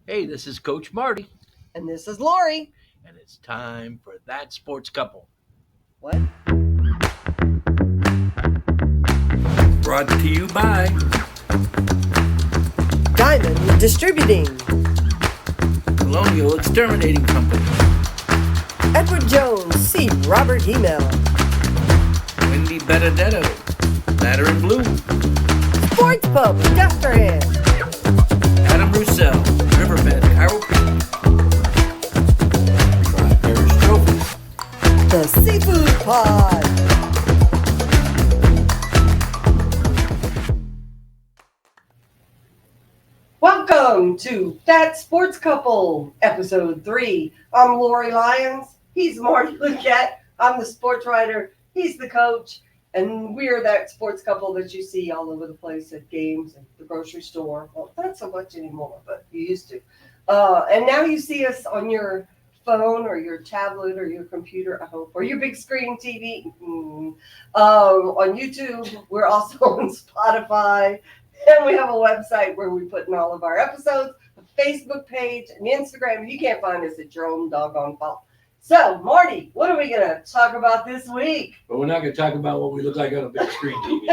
Hey, this is Coach Marty, And this is Lori. and it's time for That Sports Couple. What? Brought to you by Diamond Distributing. Colonial Exterminating Company, Edward Jones, C. Robert Email. Wendy Benedetto, Ladder and Blue, Sports Pub, Dusterhead. Adam Roussel, Riverbend, Chiropractic, River Parishes Trophy, The Seafood Pod. Welcome to That Sports Couple, Episode 3. I'm Lori Lyons. He's Marty Luquette. I'm the sports writer. He's the coach. And we're that sports couple that you see all over the place at games, at the grocery store. Well, not so much anymore, but you used to. And now you see us on your phone or your tablet or your computer, I hope, or your big screen TV. On YouTube. We're also on Spotify. And we have a website where we put in all of our episodes, a Facebook page, an Instagram. You can't find us at your own doggone fault. So, Marty, what are we going to talk about this week? But we're not going to talk about what we look like on a big screen TV.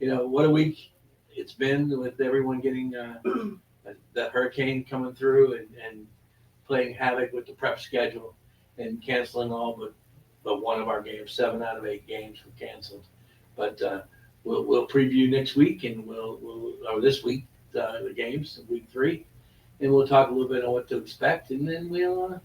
What a week it's been with everyone getting that hurricane coming through and playing havoc with the prep schedule and canceling all but one of our games. 7 out of 8 games were canceled. But we'll preview next week and or this week the games, week 3. And we'll talk a little bit on what to expect, and then we'll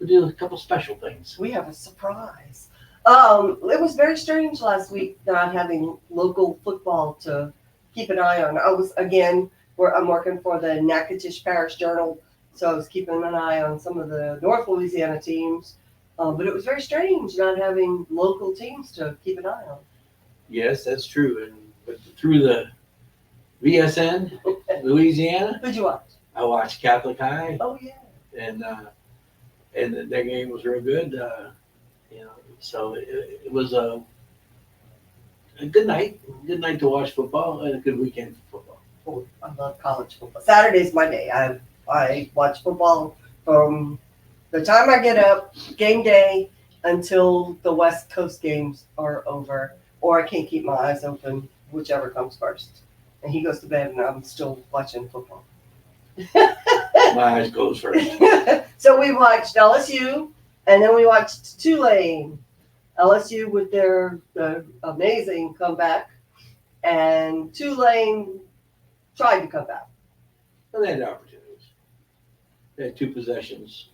do a couple special things. We have a surprise. It was very strange last week not having local football to keep an eye on. I'm working for the Natchitoches Parish Journal, so I was keeping an eye on some of the North Louisiana teams. But it was very strange not having local teams to keep an eye on. Yes, that's true. But through the VSN, Louisiana, Who'd you watch? I watched Catholic High. Oh, yeah. And their game was real good. So it was a good night. Good night to watch football and a good weekend for football. Oh, I love college football. Saturday's my day. I watch football from the time I get up, game day, until the West Coast games are over, or I can't keep my eyes open, whichever comes first. And he goes to bed, and I'm still watching football. My eyes goes first. So we watched LSU, and then we watched Tulane. LSU with their amazing comeback, and Tulane tried to come back. And they had opportunities. They had 2 possessions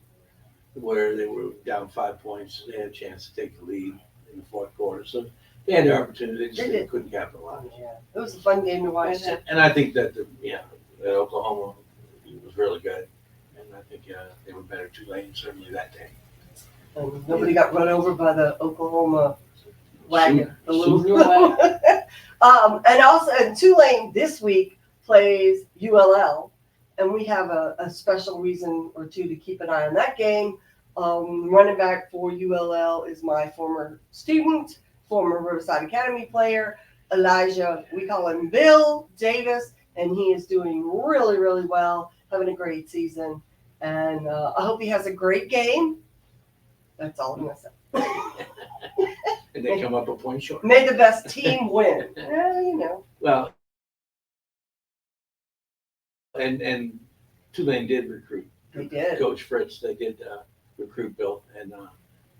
where they were down 5 points. They had a chance to take the lead in the fourth quarter. So they had the opportunity. They just couldn't capitalize. Yeah, it was a fun game to watch. And I think that that Oklahoma was really good. And I think they were better Tulane certainly that day. And nobody got run over by the Oklahoma wagon. Wagon. And also, Tulane this week plays ULL, and we have a special reason or two to keep an eye on that game. Running back for ULL is my former student, former Riverside Academy player, Elijah. We call him Bill Davis, and he is doing really, really well, having a great season. And I hope he has a great game. That's all I'm going to say. And they come up a point short. May the best team win. Well, and Tulane did recruit. They did. Coach Fritz, they did recruit Bill, and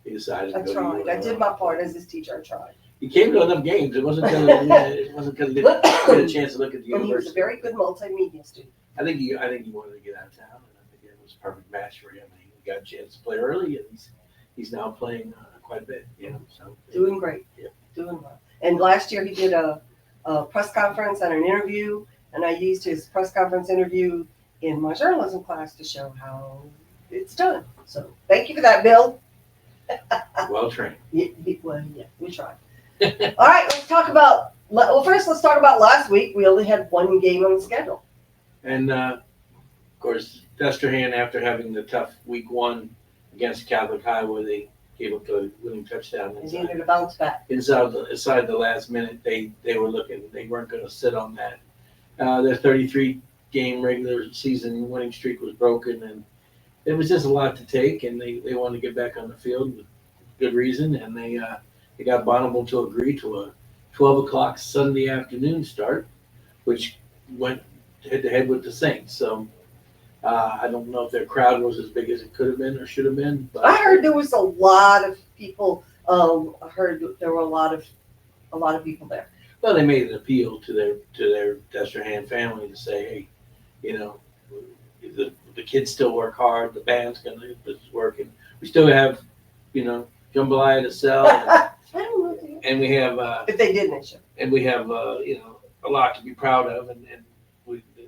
he decided I to go tried. I did my part as his teacher. I tried. He came to enough games. It wasn't because he didn't get a chance to look at the And university. he was a very good multimedia student. I think he wanted to get out of town, and I think it was a perfect match for him. He got a chance to play early, and he's now playing quite a bit. So Doing great. Yeah. Doing well. And last year he did a press conference and an interview, and I used his press conference interview in my journalism class to show how it's done. So thank you for that, Bill. Well trained. Yeah, we tried. All right, let's talk about. Well, first let's talk about last week. We only had one game on the schedule. And of course, Destrehan, after having the tough week 1 against Catholic High, where they gave up the winning touchdown They needed to bounce back. inside the last minute, they were looking. They weren't going to sit on that. They're 33 game regular season winning streak was broken, and it was just a lot to take, and they wanted to get back on the field with good reason, and they got Bonneville to agree to a 12 o'clock Sunday afternoon start, which went head to head with the Saints. So I don't know if their crowd was as big as it could have been or should have been. But I heard there was a lot of people. I heard there were a lot of people there. well, they made an appeal to their Destrehan family to say, hey, you know, the kids still work hard, the band's gonna work, and we still have, you know, jambalaya to sell, I don't know and we have if they did mention. and we have you know, a lot to be proud of, and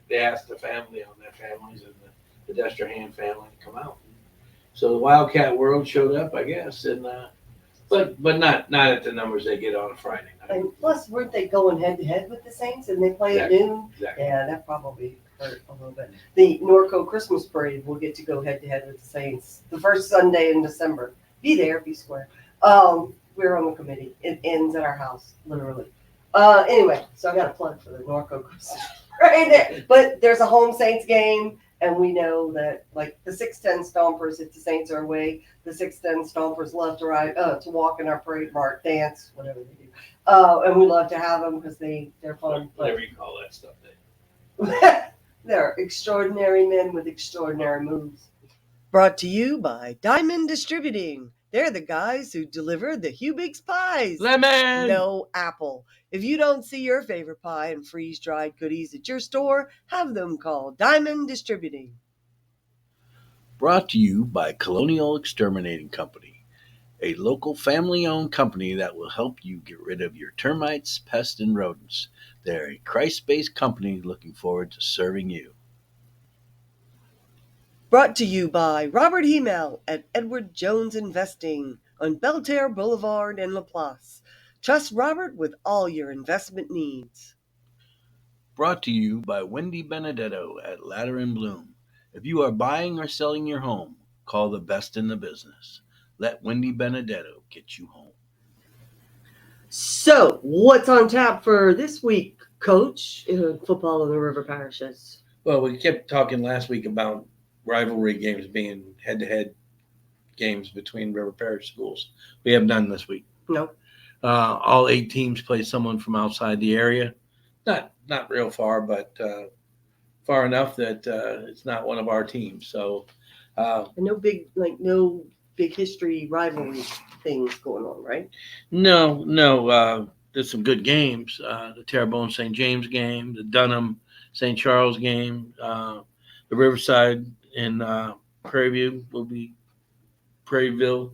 they asked the family on their families and the Destrehan family to come out. So the Wildcat world showed up, I guess, and but not at the numbers they get on a Friday night. And plus, weren't they going head to head with the Saints, and they play Exactly. at noon? Exactly. Yeah, that probably hurt a little bit. The Norco Christmas Parade will get to go head to head with the Saints the first Sunday in December. Be there, be square. We're on the committee. It ends at our house, literally. Anyway, so I got a plug for the Norco Christmas Parade there. But there's a home Saints game, and we know that like the 610 Stompers, if the Saints are away, the 610 Stompers love to ride, to walk in our parade, mark, dance, whatever they do. And we love to have them because they're fun. Whatever you call that stuff. They're extraordinary men with extraordinary moves. Brought to you by Diamond Distributing. They're the guys who deliver the Hubig's pies. Lemon! No apple. If you don't see your favorite pie and freeze-dried goodies at your store, have them call Diamond Distributing. Brought to you by Colonial Exterminating Company, a local family-owned company that will help you get rid of your termites, pests, and rodents. They're a Christ-based company looking forward to serving you. Brought to you by Robert Hemel at Edward Jones Investing on Belterre Boulevard in LaPlace. Trust Robert with all your investment needs. Brought to you by Wendy Benedetto at Ladder and Bloom. If you are buying or selling your home, call the best in the business. Let Wendy Benedetto get you home. So, what's on tap for this week, Coach, in football in the River Parishes? Well, we kept talking last week about rivalry games being head-to-head games between River Parish schools. We have none this week. No. All 8 teams play someone from outside the area. Not real far, but far enough that it's not one of our teams. So No big history rivalry things going on, right? no. There's some good games. The Terrebonne St. James game, the Dunham St. Charles game, the Riverside in Prairie View will be Prairieville,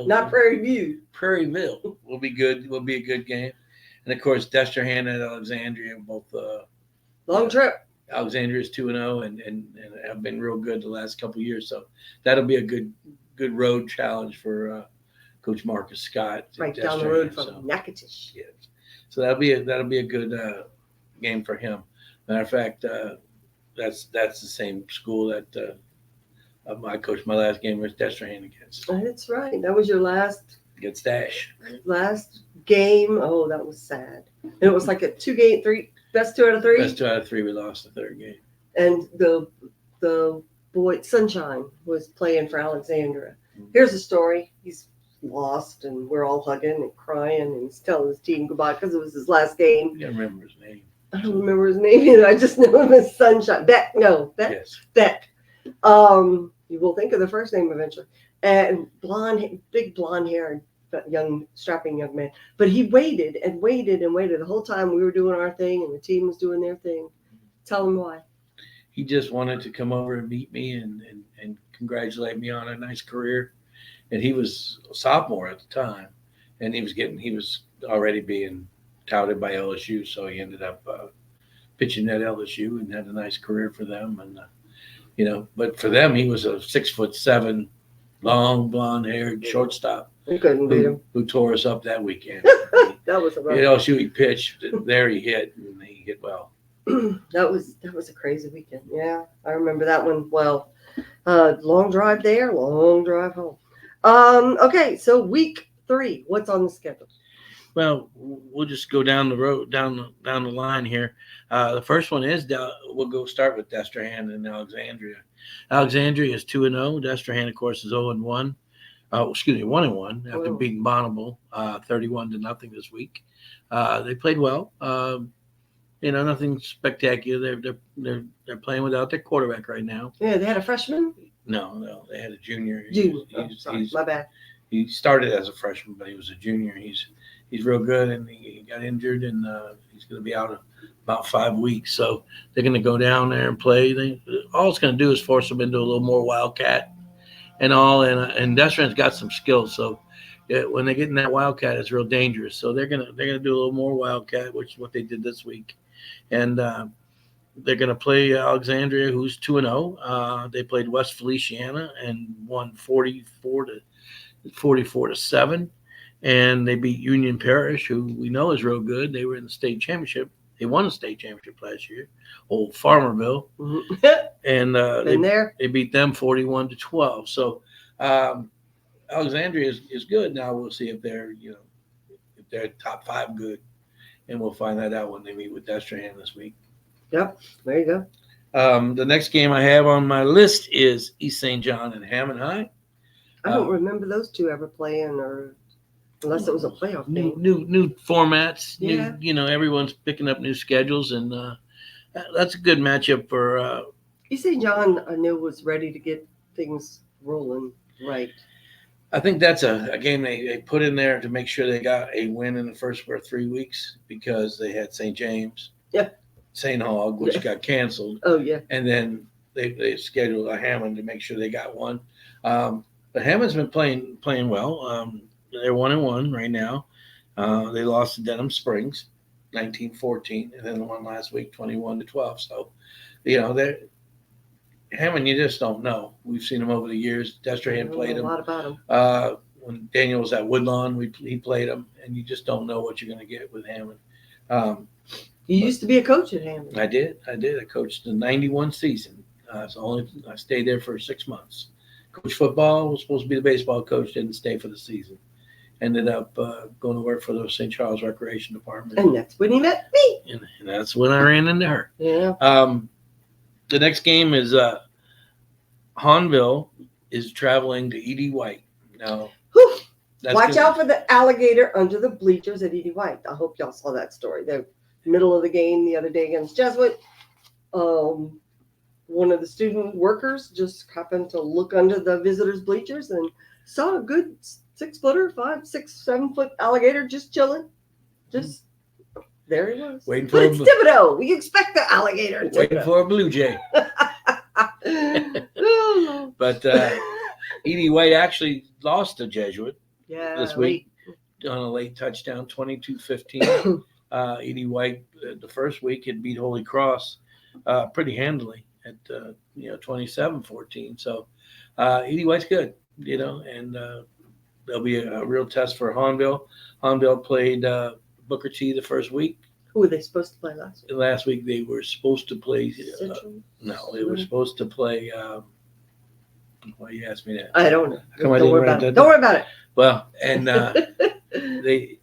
not Prairie View. Prairieville will be good. Will be a good game, and of course Destrehan and Alexandria both. Long trip. Alexandria is 2-0 and have been real good the last couple of years, so that'll be a good road challenge for Coach Marcus Scott. Right down the road from Natchitoches. Yes, so that'll be a good game for him. Matter of fact, that's the same school that I coached my last game with Destrehan against. That's right. That was your last Against Dash. game. Oh, that was sad. And it was like a 2-game, best 2 out of 3. Best 2 out of 3. We lost the third game. And the boy Sunshine was playing for Alexandria. Here's the story. He's lost, and we're all hugging and crying, and he's telling his team goodbye because it was his last game. I can't remember his name. I don't remember his name either. I just know him as Sunshine. Yes. Beck. You will think of the first name eventually. And big blonde hair, strapping young man. But he waited and waited and waited the whole time we were doing our thing and the team was doing their thing. Tell him why. He just wanted to come over and meet me and congratulate me on a nice career. And he was a sophomore at the time, and he was already being touted by LSU, so he ended up pitching at LSU and had a nice career for them. And but for them, he was a 6'7", long blonde-haired shortstop We couldn't beat him. who tore us up that weekend. That was a At rough. LSU, he pitched. There, he hit, and he hit well. That was a crazy weekend. Yeah, I remember that one well. Long drive there, long drive home. Okay, so week 3, what's on the schedule? Well, we'll just go down the road, down the line here. The first one is we'll go start with Destrehan and Alexandria. Alexandria is 2-0. Destrehan, of course, is 0-1. 1-1 after Whoa. beating Bonneville 31-0 this week. They played well. Nothing spectacular. They're playing without their quarterback right now. Yeah, they had a freshman. No, they had a junior. Sorry, my bad. He started as a freshman, but he was a junior. He's real good, and he got injured, and he's going to be out about 5 weeks. So they're going to go down there and play. All it's going to do is force them into a little more wildcat and all. And Destrehan's got some skills, so when they get in that wildcat, it's real dangerous. So they're gonna do a little more wildcat, which is what they did this week, and they're going to play Alexandria, who's 2-0. They played West Feliciana and won 44-7. And they beat Union Parish, who we know is real good. They were in the state championship. They won the state championship last year, old Farmerville. And they beat them 41-12. So Alexandria is good. Now we'll see if they're top 5 good. And we'll find that out when they meet with Destrehan this week. Yep, there you go. The next game I have on my list is East St. John and Hammond High. I don't remember those two ever playing, or unless it was a playoff game. New formats. Yeah. Everyone's picking up new schedules, and that's a good matchup for. East St. John, I knew, was ready to get things rolling right. I think that's a game they put in there to make sure they got a win in the first 3 weeks, because they had St. James, St. Hog, which got canceled. Oh yeah. And then they scheduled a Hammond to make sure they got one. But Hammond's been playing well. They're 1-1 right now. They lost to Denham Springs, 19-14, and then the one last week, 21-12. So, they're Hammond. You just don't know. We've seen them over the years. Destrehan played them. A lot about them. When Daniel was at Woodlawn, he played them, and you just don't know what you're going to get with Hammond. You used to be a coach at Hammond. I did. I coached the 91 season. I stayed there for 6 months. Coached football. Was supposed to be the baseball coach. Didn't stay for the season. Ended up going to work for the St. Charles Recreation Department. And that's when he met me. And that's when I ran into her. Yeah. The next game is Hahnville is traveling to E.D. White. Now, watch out for the alligator under the bleachers at E.D. White. I hope y'all saw that story. The middle of the game the other day against Jesuit. One of the student workers just happened to look under the visitors' bleachers and saw a good 6-footer, 5, 6, 7 foot alligator just chilling. Just there he was. Waiting for But it's Thibodeau. We expect the alligator. Waiting for a blue jay. But E.D. White actually lost to Jesuit this week on a late touchdown, 22-15. E.D. White the first week had beat Holy Cross pretty handily at 27-14. So E.D. White's good, and there'll be a real test for Hahnville. Hahnville played Booker T the first week. Who were they supposed to play last week? Last week they were supposed to play. They were supposed to play. Why you asked me that? I don't know. Don't worry about it. Well, and they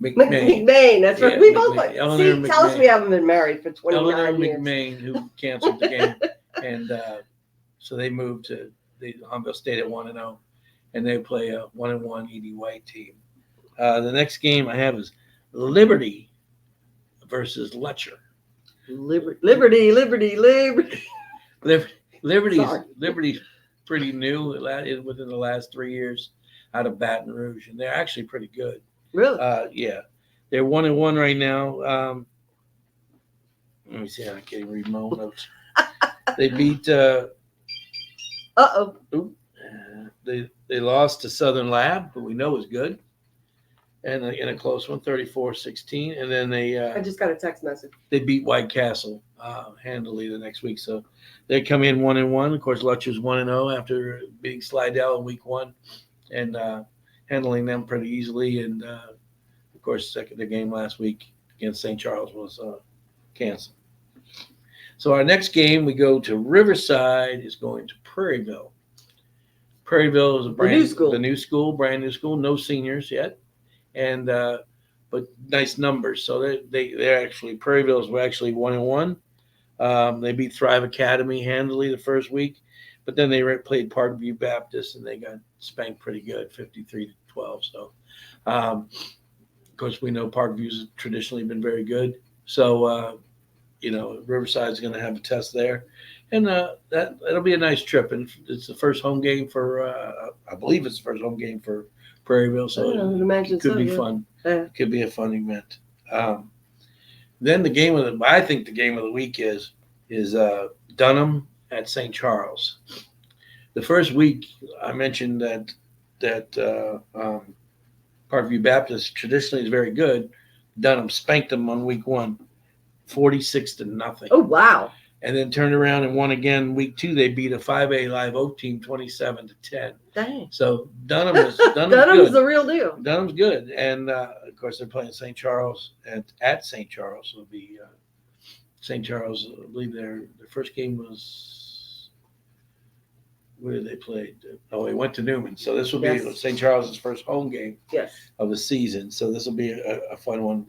McMahon. That's right. Yeah, we both McMahon. like. Eleanor See, tell us McMahon. we haven't been married for 29 Eleanor years. McMahon, who canceled the game, and so they moved to Hahnville stayed at 1-0, and they play a 1-1 E.D. White team. The next game I have is Liberty versus Letcher. Liberty. Liberty's pretty new within the last 3 years out of Baton Rouge, and they're actually pretty good. Really? Yeah, they're 1-1 right now. Let me see. I can't even read my own notes. They beat. They lost to Southern Lab, who we know is good, and in a close one, 34-16. And then I just got a text message. They beat White Castle handily the next week. So they come in 1-1. Of course, Lutcher's 1-0 after beating Slidell in week 1 and handling them pretty easily. And of course, the game last week against St. Charles was canceled. So our next game, we go to Riverside, is going to Prairieville. Prairieville is the new school, brand new school, no seniors yet. And but nice numbers. So they're actually Prairieville's were actually 1-1. They beat Thrive Academy handily the first week, but then they played Parkview Baptist and they got spanked pretty good, 53-12. So, of course, we know Parkview's traditionally been very good. So, Riverside's going to have a test there, and that'll be a nice trip. And it's the first home game for, I believe it's the first home game for Prairieville. So it could be fun. Yeah. It could be a fun event. Then I think the game of the week is Dunham at St. Charles. The first week I mentioned that Parkview Baptist traditionally is very good. Dunham spanked them on week 1, 46-0. Oh, wow. And then turned around and won again week 2. They beat a 5A Live Oak team 27-10. Dang. So Dunham's Dunham's good. the real deal. Dunham's good, and of course they're playing St. Charles at St. Charles. It'll be St. Charles. I believe their first game was, where did they play? Oh, they went to Newman. So this will be St. Charles' first home game of the season. So this will be a fun one.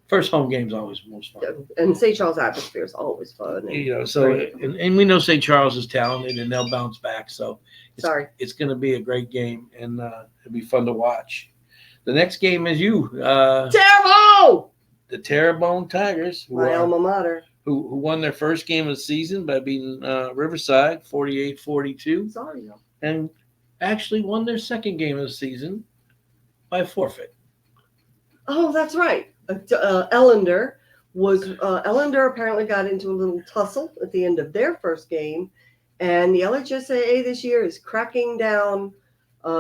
First home game's always most fun. And St. Charles atmosphere is always fun. And we know St. Charles is talented and they'll bounce back. So it's going to be a great game, and it'll be fun to watch. The next game is Terrebonne! The Terrebonne Tigers, my alma mater, who won their first game of the season by beating Riverside 48-42. Sorry. And actually won their second game of the season by forfeit. Oh, that's right. Ellender apparently got into a little tussle at the end of their first game, and the LHSAA this year is cracking down,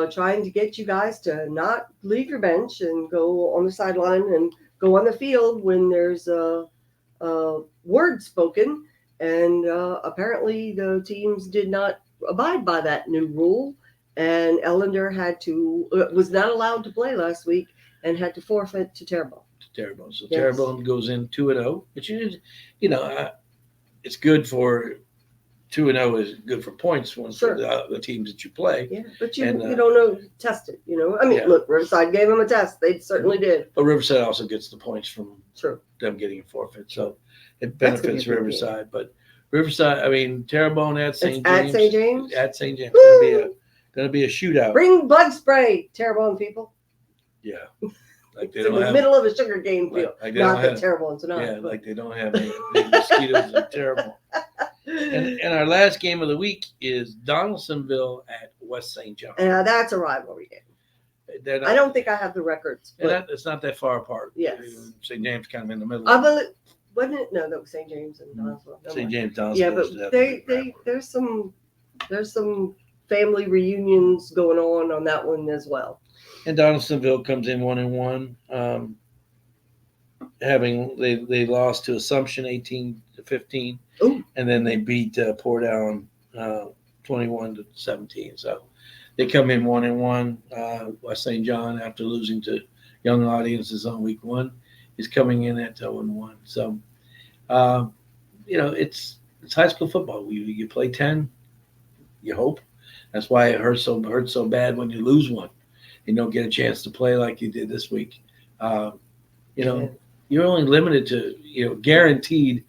trying to get you guys to not leave your bench and go on the sideline and go on the field when there's a word spoken. And apparently the teams did not abide by that new rule, and Ellender was not allowed to play last week and had to forfeit to Terrebonne. So Terrebonne goes in 2-0, which is, it's good for 2-0 is good for points for the teams that you play. Yeah, but you don't know, test it. Look, Riverside gave them a test. They certainly did. But Riverside also gets the points from them getting a forfeit, so it benefits Riverside. But Riverside, Terrebonne at St. James. At St. James. At St. James, going to be a shootout. Bring bug spray, Terrebonne people. Yeah. Like it's in the middle of a sugar cane field. Like not that Terrebonne tonight. Yeah, like they don't have any mosquitoes in Terrebonne. And our last game of the week is Donaldsonville at West St. John. That's a rivalry game. I don't think I have the records. It's not that far apart. Yes. St. James kind of in the middle. I believe, wasn't it? No, that was St. James and Donaldsonville. St. James, Donaldsonville. Yeah, but there's some family reunions going on that one as well. And Donaldsonville comes in 1-1, they lost to Assumption 18-15, and then they beat Port Allen 21-17. So they come in 1-1. West St. John, after losing to Young Audiences on week 1, is coming in at 0-1. So it's high school football. You play 10, you hope. That's why it hurts so bad when you lose one. You don't get a chance to play like you did this week. You're only limited to, guaranteed,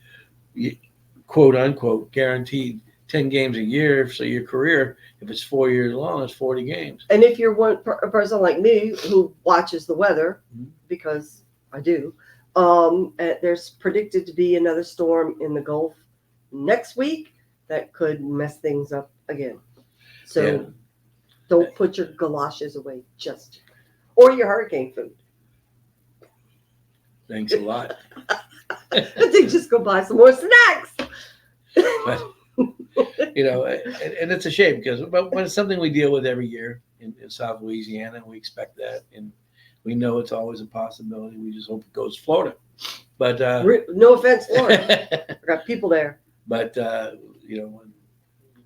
quote unquote, guaranteed 10 games a year. So your career, if it's 4 years long, it's 40 games. And if you're a person like me who watches the weather, because I do, there's predicted to be another storm in the Gulf next week that could mess things up again. So don't put your galoshes away or your hurricane food. Thanks a lot. I think just go buy some more snacks. But, and it's a shame because when it's something we deal with every year in South Louisiana, and we expect that, and we know it's always a possibility. We just hope it goes Florida. But no offense, Florida. I got people there. But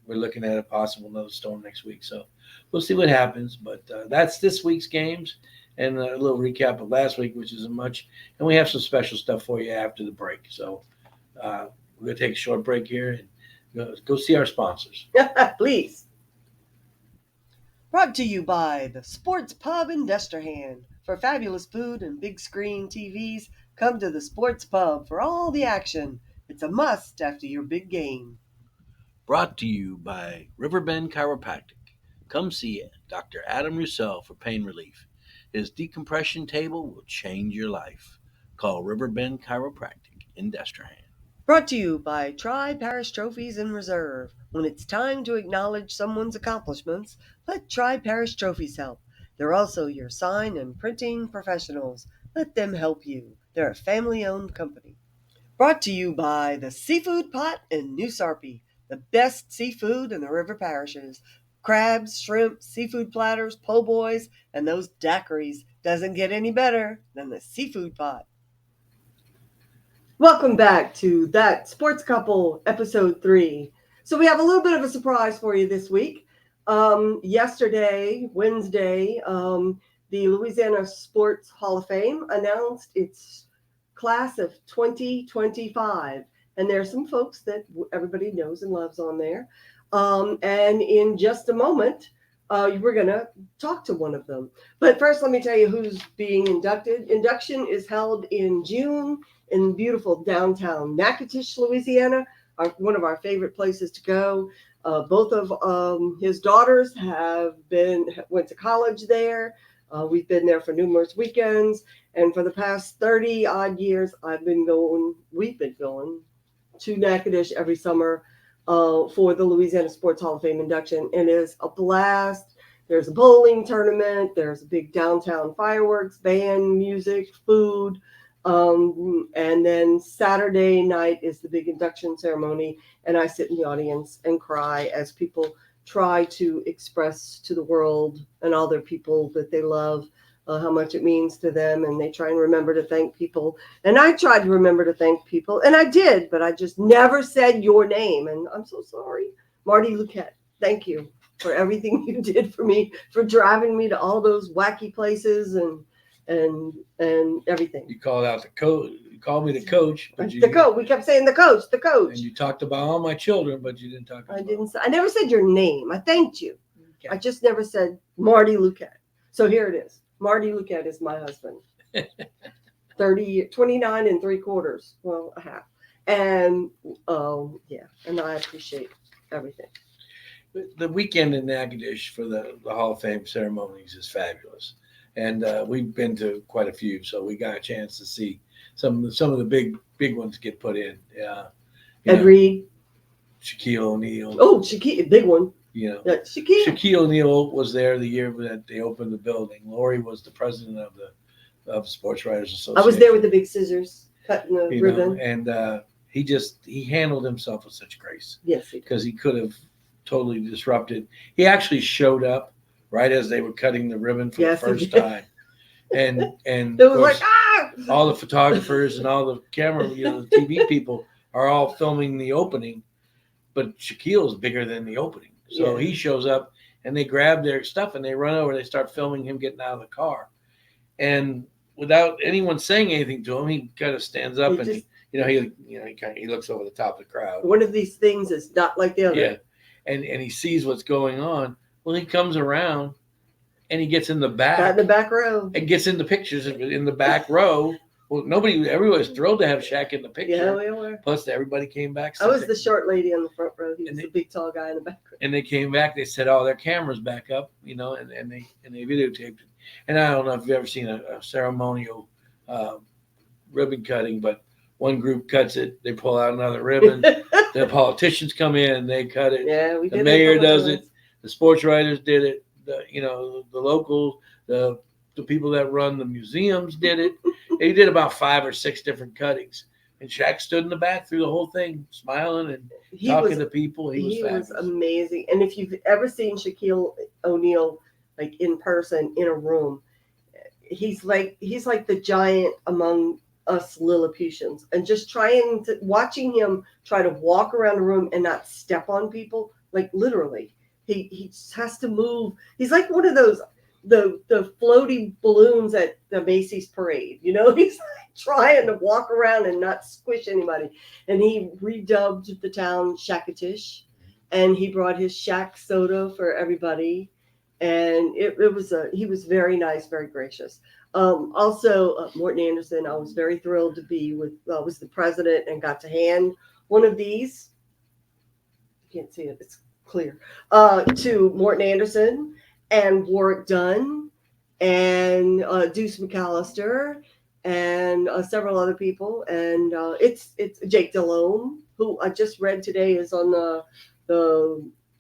we're looking at a possible another storm next week, so we'll see what happens. But that's this week's games and a little recap of last week, which isn't much. And we have some special stuff for you after the break. So we're going to take a short break here and go see our sponsors. Please. Brought to you by the Sports Pub in Destrehan. For fabulous food and big screen TVs, come to the Sports Pub for all the action. It's a must after your big game. Brought to you by Riverbend Chiropractic. Come see Dr. Adam Roussel for pain relief. His decompression table will change your life. Call Riverbend Chiropractic in Destrehan. Brought to you by Tri-Parish Trophies in Reserve. When it's time to acknowledge someone's accomplishments, let Tri-Parish Trophies help. They're also your sign and printing professionals. Let them help you. They're a family-owned company. Brought to you by the Seafood Pot in New Sarpy, the best seafood in the River Parishes. Crabs, shrimp, seafood platters, po' boys, and those daiquiris. Doesn't get any better than the Seafood Pot. Welcome back to That Sports Couple, Episode 3. So we have a little bit of a surprise for you this week. Yesterday, Wednesday, the Louisiana Sports Hall of Fame announced its class of 2025. And there are some folks that everybody knows and loves on there. And in just a moment, we're going to talk to one of them. But first, let me tell you who's being inducted. Induction is held in June in beautiful downtown Natchitoches, Louisiana, one of our favorite places to go. Both of his daughters went to college there. We've been there for numerous weekends, and for the past 30 odd years, we've been going to Natchitoches every summer for the Louisiana Sports Hall of Fame induction, and it is a blast. There's a bowling tournament. There's a big downtown fireworks, band, music, food. And then Saturday night is the big induction ceremony, and I sit in the audience and cry as people try to express to the world and all their people that they love how much it means to them, and they try and remember to thank people. And I tried to remember to thank people, and I did, but I just never said your name, and I'm so sorry. Marty Luquette, thank you for everything you did for me, for driving me to all those wacky places and everything. You called out the coach. You called me the coach, but The coach. We kept saying the coach. And you talked about all my children, but you didn't talk about. I never said your name. I thanked you. Okay. I just never said Marty Luquette. So here it is. Marty Luquette is my husband. 29 and 3/4. Well, a half. And and I appreciate everything. The weekend in Natchitoches for the Hall of Fame ceremonies is fabulous. And we've been to quite a few, so we got a chance to see some of the big ones get put in. Ed Reed, Shaquille O'Neal. Oh, Shaquille, big one. Shaquille O'Neal was there the year that they opened the building. Lori was the president of Sports Writers Association. I was there with the big scissors cutting the ribbon. And he handled himself with such grace. Yes, because he could have totally disrupted. He actually showed up right as they were cutting the ribbon for the first time. And it was like, all the photographers and all the camera, the TV people are all filming the opening, but Shaquille's bigger than the opening. So he shows up and they grab their stuff and they run over, they start filming him getting out of the car. And without anyone saying anything to him, he kind of stands up he looks over the top of the crowd. One of these things is not like the other. Yeah. And he sees what's going on. Well, he comes around and he gets in the back. Got in the back row. And gets into pictures in the back row. Well, everyone was thrilled to have Shaq in the picture. Yeah, we were. Plus, everybody came back. I was the short lady on the front row. He was the big, tall guy in the back row. And they came back. They set all their cameras back up, and they videotaped it. And I don't know if you've ever seen a ceremonial ribbon cutting, but one group cuts it, they pull out another ribbon. The politicians come in, they cut it. Yeah, we did. The mayor does it. The sports writers did it. The local, the people that run the museums did it. They did about 5 or 6 different cuttings. And Shaq stood in the back through the whole thing, smiling and talking to people. He was amazing. And if you've ever seen Shaquille O'Neal like in person in a room, he's like the giant among us Lilliputians. And just watching him try to walk around the room and not step on people, like literally. He just has to move. He's like one of those the floaty balloons at the Macy's parade. He's like trying to walk around and not squish anybody. And he redubbed the town Shakatish, and he brought his Shaq soda for everybody. And he was very nice, very gracious. Also, Morton Anderson, I was very thrilled to be with, was the president and got to hand one of these. You can't see it, it's clear. To Morton Anderson and Warwick Dunn and Deuce McAllister and several other people. And it's Jake Delhomme, who I just read today is on the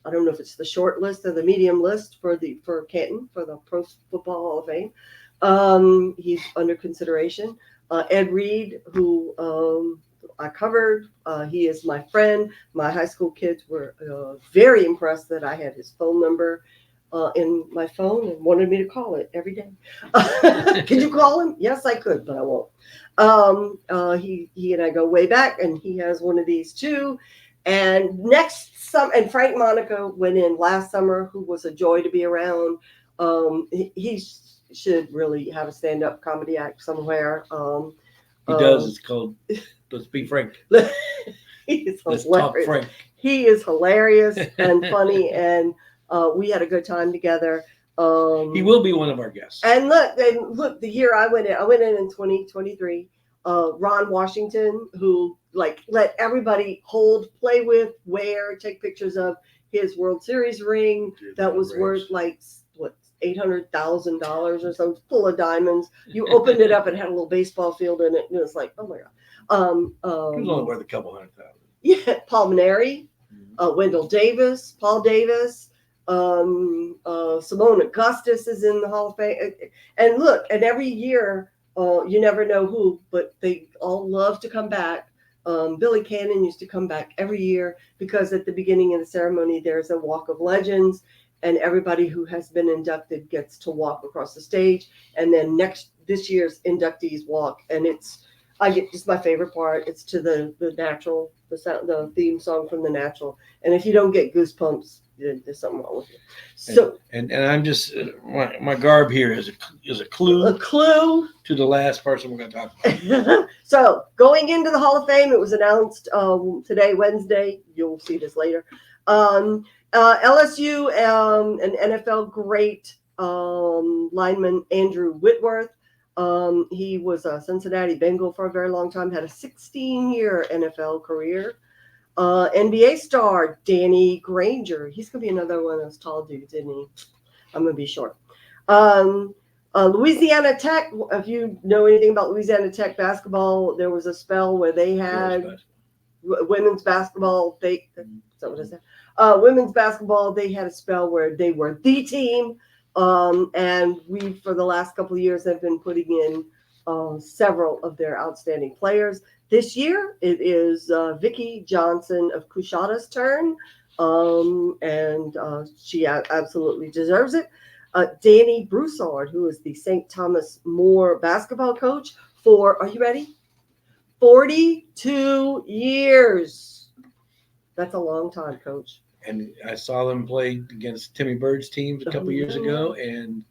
I don't know if it's the short list or the medium list for Canton for the Pro Football Hall of Fame. He's under consideration. Ed Reed, who I covered, he is my friend. My high school kids were very impressed that I had his phone number in my phone and wanted me to call it every day. Could you call him? Yes, I could, but I won't. He and I go way back, and he has one of these too. And next summer, and Frank Monaco went in last summer, who was a joy to be around. He should really have a stand-up comedy act somewhere. He does. It's called Let's Be Frank. He is Let's Talk hilarious. Frank. He is hilarious and funny, and we had a good time together. He will be one of our guests. And look, the year I went in 2023. Ron Washington, who let everybody hold, play with, wear, take pictures of his World Series ring that was worth $800,000 or something, full of diamonds. You opened it up and had a little baseball field in it, and it was like, oh my god. He was only worth a couple $100,000. Yeah, Paul Maneri, Wendell Davis, Paul Davis, Simone Augustus is in the Hall of Fame. And look, and every year, you never know who, but they all love to come back. Billy Cannon used to come back every year because at the beginning of the ceremony, there's a walk of legends, and everybody who has been inducted gets to walk across the stage. And then this year's inductees walk, and it's my favorite part. It's to the Natural, the theme song from The Natural. And if you don't get goosebumps, there's something wrong with you. So and I'm just my garb here is a clue. A clue to the last person we're going to talk about. So going into the Hall of Fame, it was announced today, Wednesday. You'll see this later. LSU, an NFL great lineman, Andrew Whitworth. He was a Cincinnati Bengal for a very long time, had a 16-year NFL career. NBA star, Danny Granger. He's going to be another one of those tall dudes, isn't he? I'm going to be short. Louisiana Tech, if you know anything about Louisiana Tech basketball, there was a spell where they had women's basketball. Is that what I said? Women's basketball, they had a spell where they were the team. And we, for the last couple of years, have been putting in several of their outstanding players. This year, it is Vicki Johnson of Cushata's turn, and she absolutely deserves it. Danny Broussard, who is the St. Thomas More basketball coach for, are you ready? 42 years. That's a long time, coach. And I saw them play against Timmy Bird's teams a couple years ago, and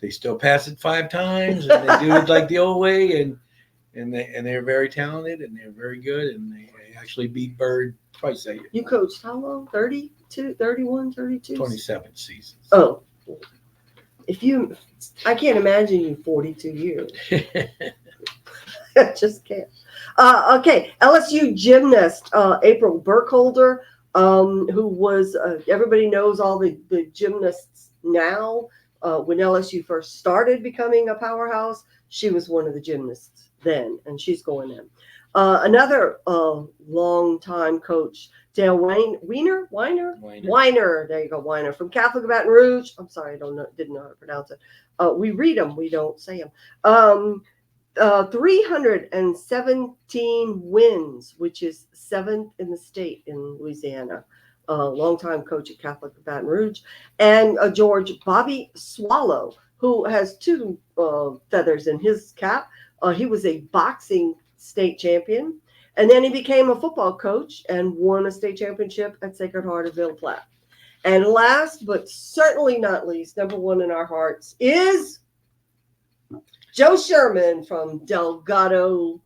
they still pass it 5 times, and they do it like the old way, and they're very talented, and they're very good, and they actually beat Bird twice that year. You coached how long? 32, 31, 32? 27 seasons. Oh. I can't imagine you 42 years. I just can't. Okay, LSU gymnast April Burkholder, who was, everybody knows all the gymnasts now. When LSU first started becoming a powerhouse, she was one of the gymnasts then, and she's going in. Another long-time coach, Dale Weiner. There you go, Weiner from Catholic Baton Rouge. I'm sorry, didn't know how to pronounce it. We read them, we don't say them. 317 wins, which is 7th in the state in Louisiana. Longtime coach at Catholic Baton Rouge. And George Bobby Swallow, who has 2 feathers in his cap. He was a boxing state champion, and then he became a football coach and won a state championship at Sacred Heart of Ville Platte. And last but certainly not least, number 1 in our hearts is Joe Scheuermann from Delgado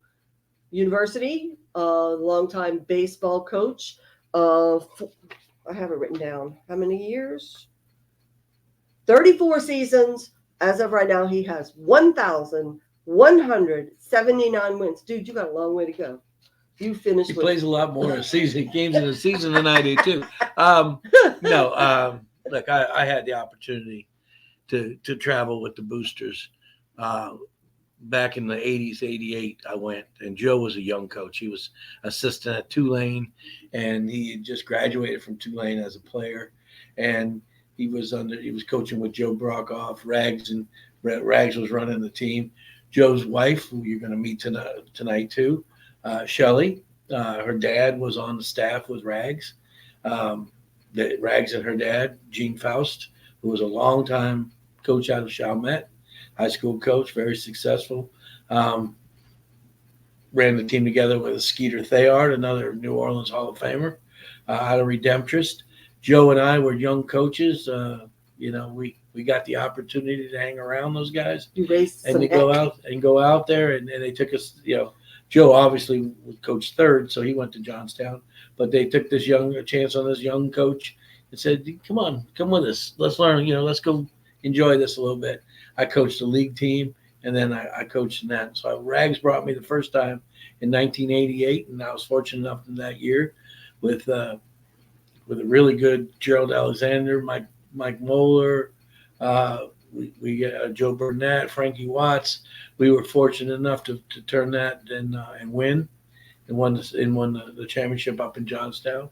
University, longtime baseball coach. I have it written down. How many years? 34 seasons, As of right now, he has 1,179 wins. Dude, you got a long way to go. You finished He with plays a lot more games in a season than I do too. Look, I had the opportunity to travel with the Boosters. Back in the 80s, 88, I went, and Joe was a young coach. He was assistant at Tulane, and he had just graduated from Tulane as a player. And he was coaching with Joe Brockoff, Rags, and Rags was running the team. Joe's wife, who you're going to meet tonight too, Shelly, her dad was on the staff with Rags. Rags and her dad, Gene Faust, who was a longtime coach out of Chalmette, high school coach, very successful. Ran the team together with Skeeter Thayard, another New Orleans Hall of Famer, out of Redemptrist. Joe and I were young coaches. We got the opportunity to hang around those guys, and they go out there, and they took us. Joe obviously coached third, so he went to Johnstown, but they took a chance on this young coach and said, "Come on, come with us. Let's learn. Let's go enjoy this a little bit." I coached the league team, and then I coached in that. So Rags brought me the first time in 1988, and I was fortunate enough in that year with a really good Gerald Alexander, Mike Moeller, we Joe Burnett, Frankie Watts. We were fortunate enough to turn that and win, and won the championship up in Johnstown,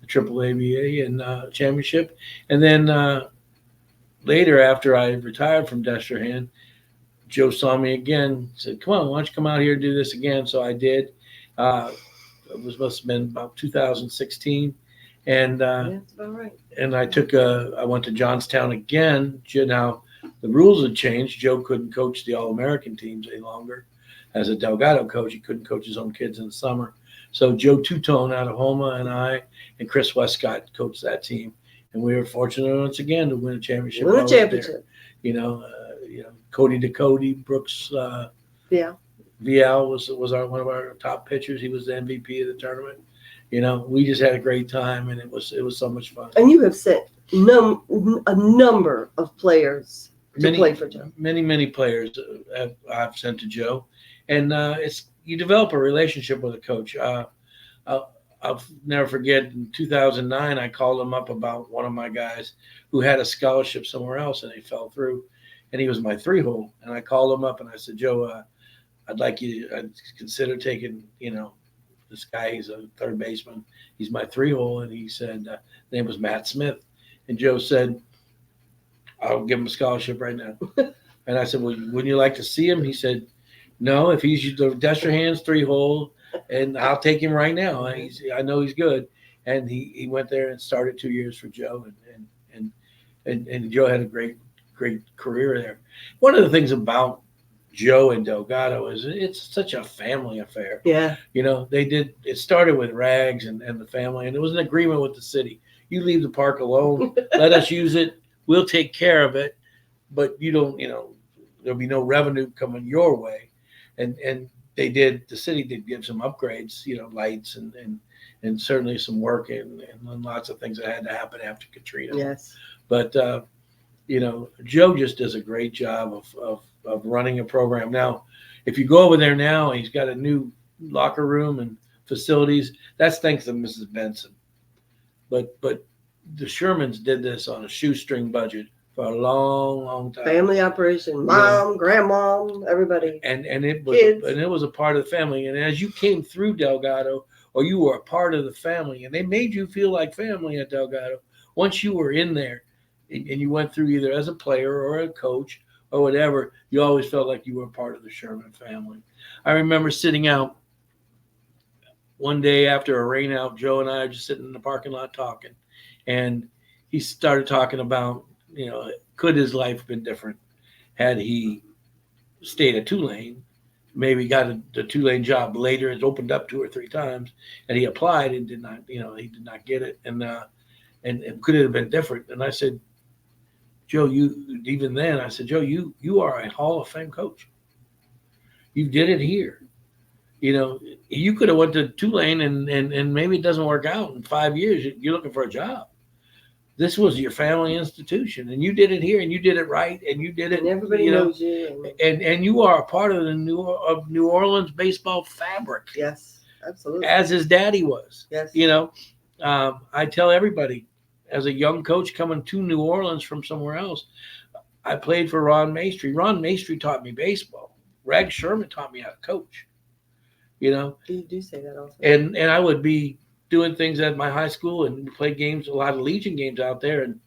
the Triple ABA and championship, and then. Later, after I retired from Destrehan, Joe saw me again, said, "Come on, why don't you come out here and do this again?" So I did. It must have been about 2016, and that's about right. And I went to Johnstown again. Now the rules had changed. Joe couldn't coach the All-American teams any longer. As a Delgado coach, he couldn't coach his own kids in the summer. So Joe Tutone out of Homa and I and Chris Westcott coached that team. And we were fortunate once again to win a championship. Cody DeCody, Brooks Vial was one of our top pitchers. He was the MVP of the tournament. We just had a great time, and it was so much fun. And you have sent a number of players to play for Joe. Many players I've sent to Joe, and you develop a relationship with a coach. I'll never forget in 2009, I called him up about one of my guys who had a scholarship somewhere else, and he fell through, and he was my 3-hole. And I called him up and I said, "Joe, I'd consider taking, this guy. He's a third baseman. He's my 3-hole." And he said, his name was Matt Smith. And Joe said, "I'll give him a scholarship right now." And I said, "Well, wouldn't you like to see him?" He said, "No, if he's the Destrehan's 3-hole, and I'll take him right now. I know he's good." And he went there and started 2 years for Joe, and Joe had a great career there. One of the things about Joe and Delgado is it's such a family affair. Yeah. It started with Rags and the family, and it was an agreement with the city. You leave the park alone, let us use it, we'll take care of it, but you don't, there'll be no revenue coming your way. And the city did give some upgrades, lights and certainly some work and lots of things that had to happen after Katrina. Yes. But, Joe just does a great job of running a program. Now, if you go over there now, he's got a new locker room and facilities. That's thanks to Mrs. Benson. But the Scheuermanns did this on a shoestring budget for a long, long time. Family operation, mom, grandma, everybody. And it was a part of the family. And as you came through Delgado, or you were a part of the family, and they made you feel like family at Delgado, once you were in there and you went through either as a player or a coach or whatever, you always felt like you were part of the Scheuermann family. I remember sitting out one day after a rain out, Joe and I are just sitting in the parking lot talking, and he started talking about, could his life have been different had he stayed at Tulane? Maybe got the Tulane job later. It opened up 2 or 3 times, and he applied and did not, he did not get it. And could it have been different? And I said, Joe, Joe, you are a Hall of Fame coach. You did it here. You could have went to Tulane and maybe it doesn't work out in 5 years. You're looking for a job. this was your family institution, and you did it here, and you did it right, and you did it. And everybody you know, knows you. and you are a part of the New Orleans baseball fabric, Yes, absolutely. as his daddy was. Yes. You know, I tell everybody, as a young coach coming to New Orleans from somewhere else, I played for Ron Maestri. Ron Maestri taught me baseball. Reg Scheuermann taught me how to coach. You know, You do say that also. and I would be doing things at my high school and we played games, a lot of Legion games out there, and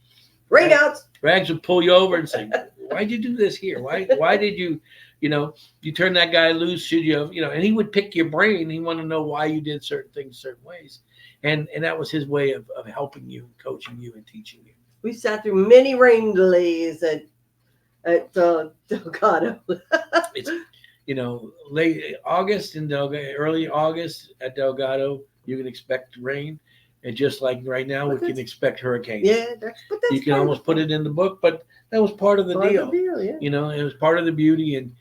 Rainouts. Rags would pull you over and say, "Why'd you do this here? Why did you, you turn that guy loose? Should you have, And he would pick your brain. He wanted to know why you did certain things certain ways, and that was his way of helping you, coaching you, and teaching you. We sat through many rain delays at Delgado. It's late August in Delgado, early August at Delgado, you can expect rain, and just like right now, we can expect hurricanes. Yeah, that's You can almost put it in the book, but that was part of the deal. Yeah. It was part of the beauty, and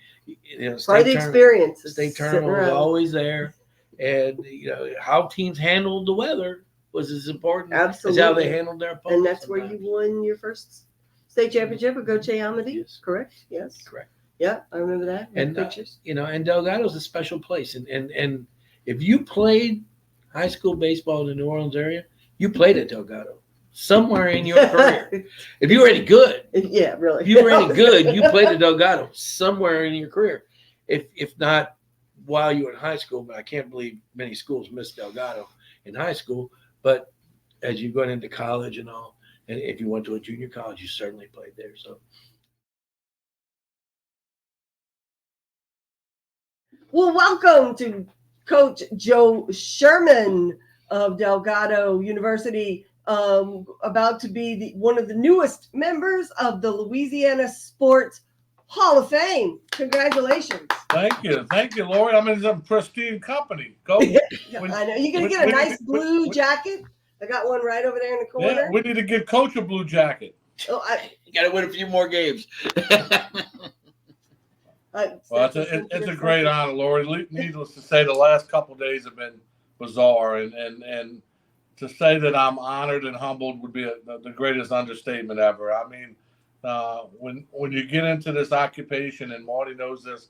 part of the experience. State tournament was always there, and how teams handled the weather was as important as how they handled their opponents. And that's where you won your first state championship with Coach Amity. Yes. Correct. Yes. Correct. Yeah, I remember that. And pictures. And Delgado's a special place, and if you played high school baseball in the New Orleans area, you played at Delgado somewhere in your career. If you were any good, yeah, really. if you were any good, you played at Delgado somewhere in your career. If not while you were in high school, but I can't believe many schools missed Delgado in high school. But as you went into college and all, and if you went to a junior college, you certainly played there. So. Well, welcome to Coach Joe Scheuermann of Delgado University, about to be one of the newest members of the Louisiana Sports Hall of Fame. Congratulations. Thank you, Lori. I'm in some pristine company. Coach. I know. You're going to get a nice blue jacket. I got one right over there in the corner. Yeah, we need to get Coach a blue jacket. Oh, You got to win a few more games. Well, it's a great honor, Lori. Needless to say, the last couple of days have been bizarre, and to say that I'm honored and humbled would be the greatest understatement ever. I mean, when you get into this occupation, and Marty knows this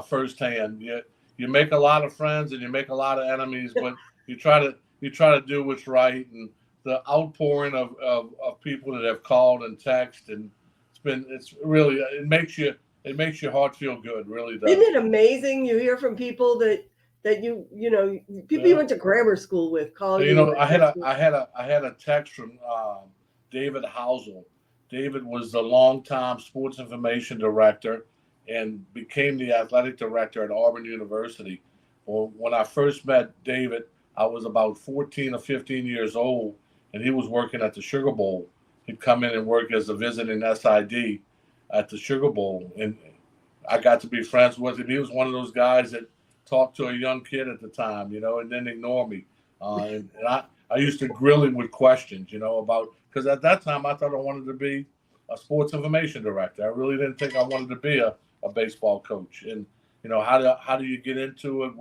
firsthand, you make a lot of friends and you make a lot of enemies, but you try to do what's right. And the outpouring of people that have called and texted, and it makes your heart feel good, really does. Isn't it amazing? You hear from people that people you went to grammar school with call you. I had a text from David Housel. David was the longtime sports information director and became the athletic director at Auburn University. Well, when I first met David, I was about 14 or 15 years old, and he was working at the Sugar Bowl. He'd come in and work as a visiting SID at the Sugar Bowl, and I got to be friends with him. He was one of those guys that talked to a young kid at the time, and then ignore me. And I used to grill him with questions, because at that time I thought I wanted to be a sports information director. I really didn't think I wanted to be a baseball coach. And how do you get into it?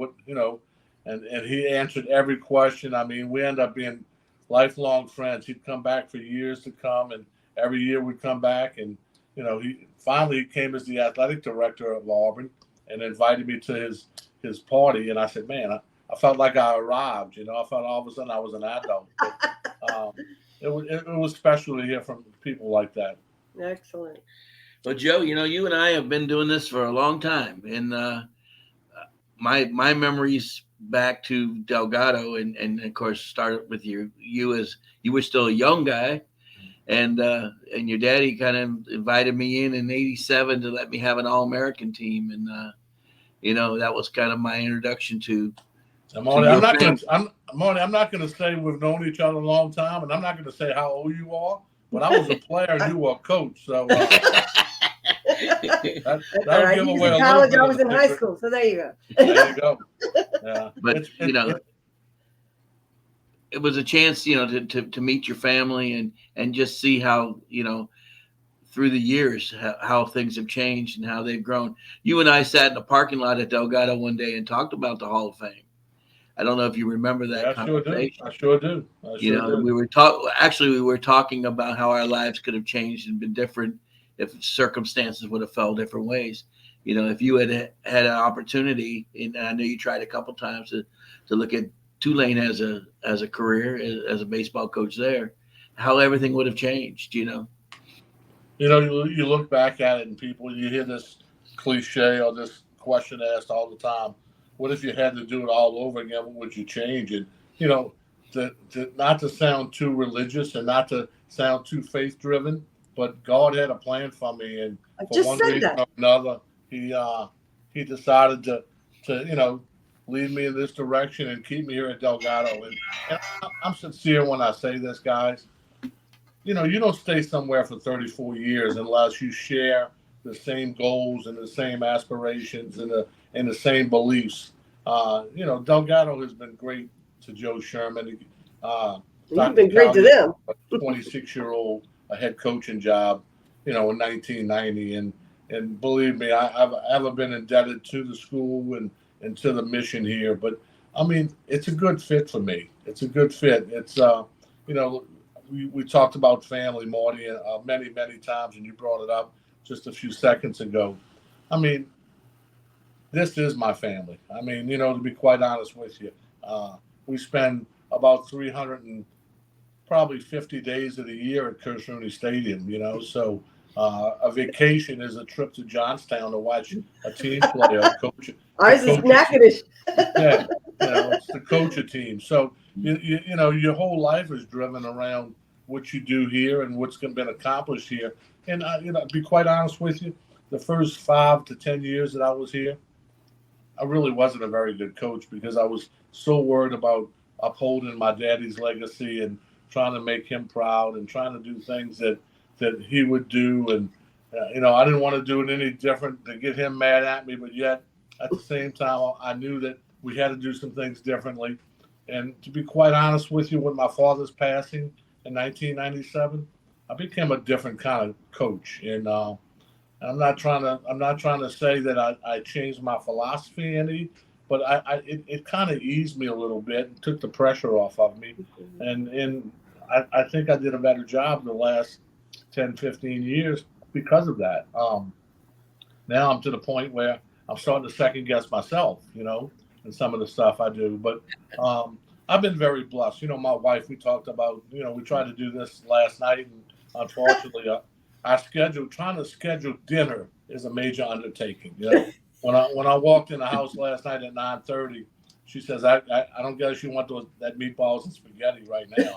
And he answered every question. I mean, we ended up being lifelong friends. He'd come back for years to come, and every year we'd come back. And he finally came as the athletic director of Auburn and invited me to his party. And I said, man, I felt like I arrived. I felt all of a sudden I was an adult. But, it was special to hear from people like that. Excellent. Well, Joe, you and I have been doing this for a long time, and my memories back to Delgado, and of course started with you as you were still a young guy, and your daddy kind of invited me in '87 to let me have an All-American team, and that was kind of my introduction to. Marty, I'm not going to say we've known each other a long time, and I'm not going to say how old you are, but I was a player and you were a coach, so Right. He was in college, I was in high school, so there you go. There you go. Yeah. But it was a chance, to meet your family and just see how, through the years, how things have changed and how they've grown. You and I sat in a parking lot at Delgado one day and talked about the Hall of Fame. I don't know if you remember that Yeah, I sure do. conversation. I sure do. We were we were talking about how our lives could have changed and been different if circumstances would have fell different ways. If you had had an opportunity, and I know you tried a couple times to look at Tulane as a career as a baseball coach there, how everything would have changed. You look back at it, and you hear this cliche or this question asked all the time: what if you had to do it all over again? What would you change? And you know, not to sound too religious and not to sound too faith driven, but God had a plan for me, and I for just one said reason that. or another, he decided to lead me in this direction and keep me here at Delgado. And I'm sincere when I say this, guys. You don't stay somewhere for 34 years unless you share the same goals and the same aspirations and the same beliefs. Delgado has been great to Joe Scheuermann. You've been great to them. A 26-year-old a head coaching job, in 1990, and believe me, I've been indebted to the school and to the mission here. But I mean, it's a good fit for me. It's a good fit. It's we talked about family, Marty, many, many times, and you brought it up just a few seconds ago. I mean, this is my family. I mean, to be quite honest with you, we spend about 300 and probably 50 days of the year at Rooney Stadium, so a vacation is a trip to Johnstown to watch a team play or coach. Ours is Natchitoches. Yeah, it's to coach a team. So, your whole life is driven around what you do here and what's been accomplished here. And, to be quite honest with you, the first 5 to 10 years that I was here, I really wasn't a very good coach because I was so worried about upholding my daddy's legacy and trying to make him proud and trying to do things that he would do. And, I didn't want to do it any different to get him mad at me, but yet at the same time, I knew that we had to do some things differently. And to be quite honest with you, with my father's passing in 1997, I became a different kind of coach. And I'm not trying to say that I changed my philosophy any, but it kind of eased me a little bit and took the pressure off of me. And I think I did a better job the last 10, 15 years because of that. Now I'm to the point where I'm starting to second guess myself, and some of the stuff I do. But I've been very blessed. My wife, we talked about, we tried to do this last night, and unfortunately, trying to schedule dinner is a major undertaking. When I walked in the house last night at 9:30, she says, I don't guess you want that meatballs and spaghetti right now.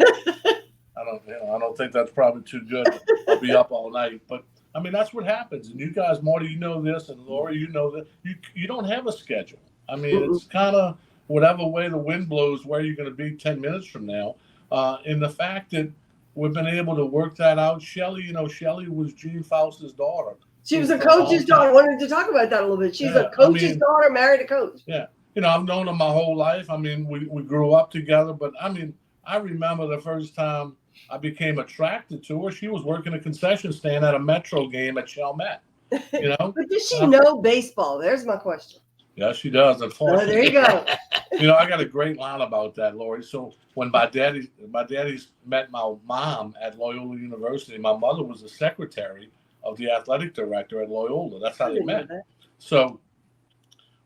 I don't think that's probably too good. I'll be up all night. But I mean, that's what happens. And you guys, Marty, you know this, and Lori, you know that you don't have a schedule. I mean, it's kind of whatever way the wind blows, where you're going to be 10 minutes from now. And the fact that we've been able to work that out. Shelley was Gene Faust's daughter. She was a coach's daughter. I wanted to talk about that a little bit. She's a coach's daughter, married a coach. Yeah. I've known her my whole life. I mean, we grew up together. But, I mean, I remember the first time I became attracted to her. She was working a concession stand at a Metro game at Scheuermann. But does she know baseball? There's my question. Yeah, she does. Unfortunately. There you go. I got a great line about that, Lori. So when my daddy's met my mom at Loyola University, my mother was the secretary of the athletic director at Loyola. That's how they met. So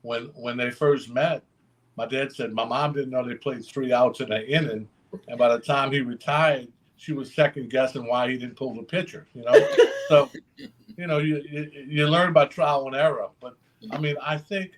when they first met, my dad said my mom didn't know they played 3 outs in an inning, and by the time he retired, she was second guessing why he didn't pull the pitcher. So you learn by trial and error. But I mean, I think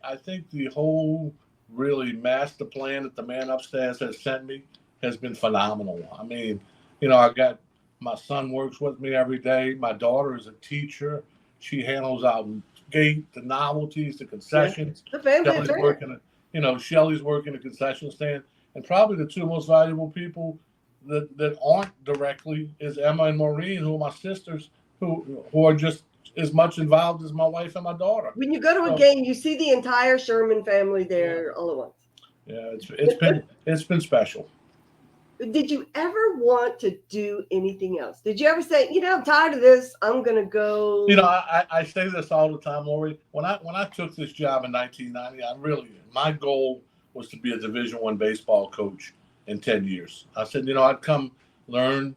the whole really master plan that the man upstairs has sent me has been phenomenal. I mean, I got my son works with me every day. My daughter is a teacher. She handles out gate, the novelties, the concessions. The family Shelley's working a concession stand. And probably the two most valuable people that aren't directly is Emma and Maureen, who are my sisters, who are just as much involved as my wife and my daughter. When you go to a game, you see the entire Scheuermann family there all at once. Yeah, it's been special. Did you ever want to do anything else? Did you ever say, I'm tired of this, I'm gonna go? I say this all the time, Lori. When I took this job in 1990, my goal was to be a Division I baseball coach in 10 years. I said, I'd come learn,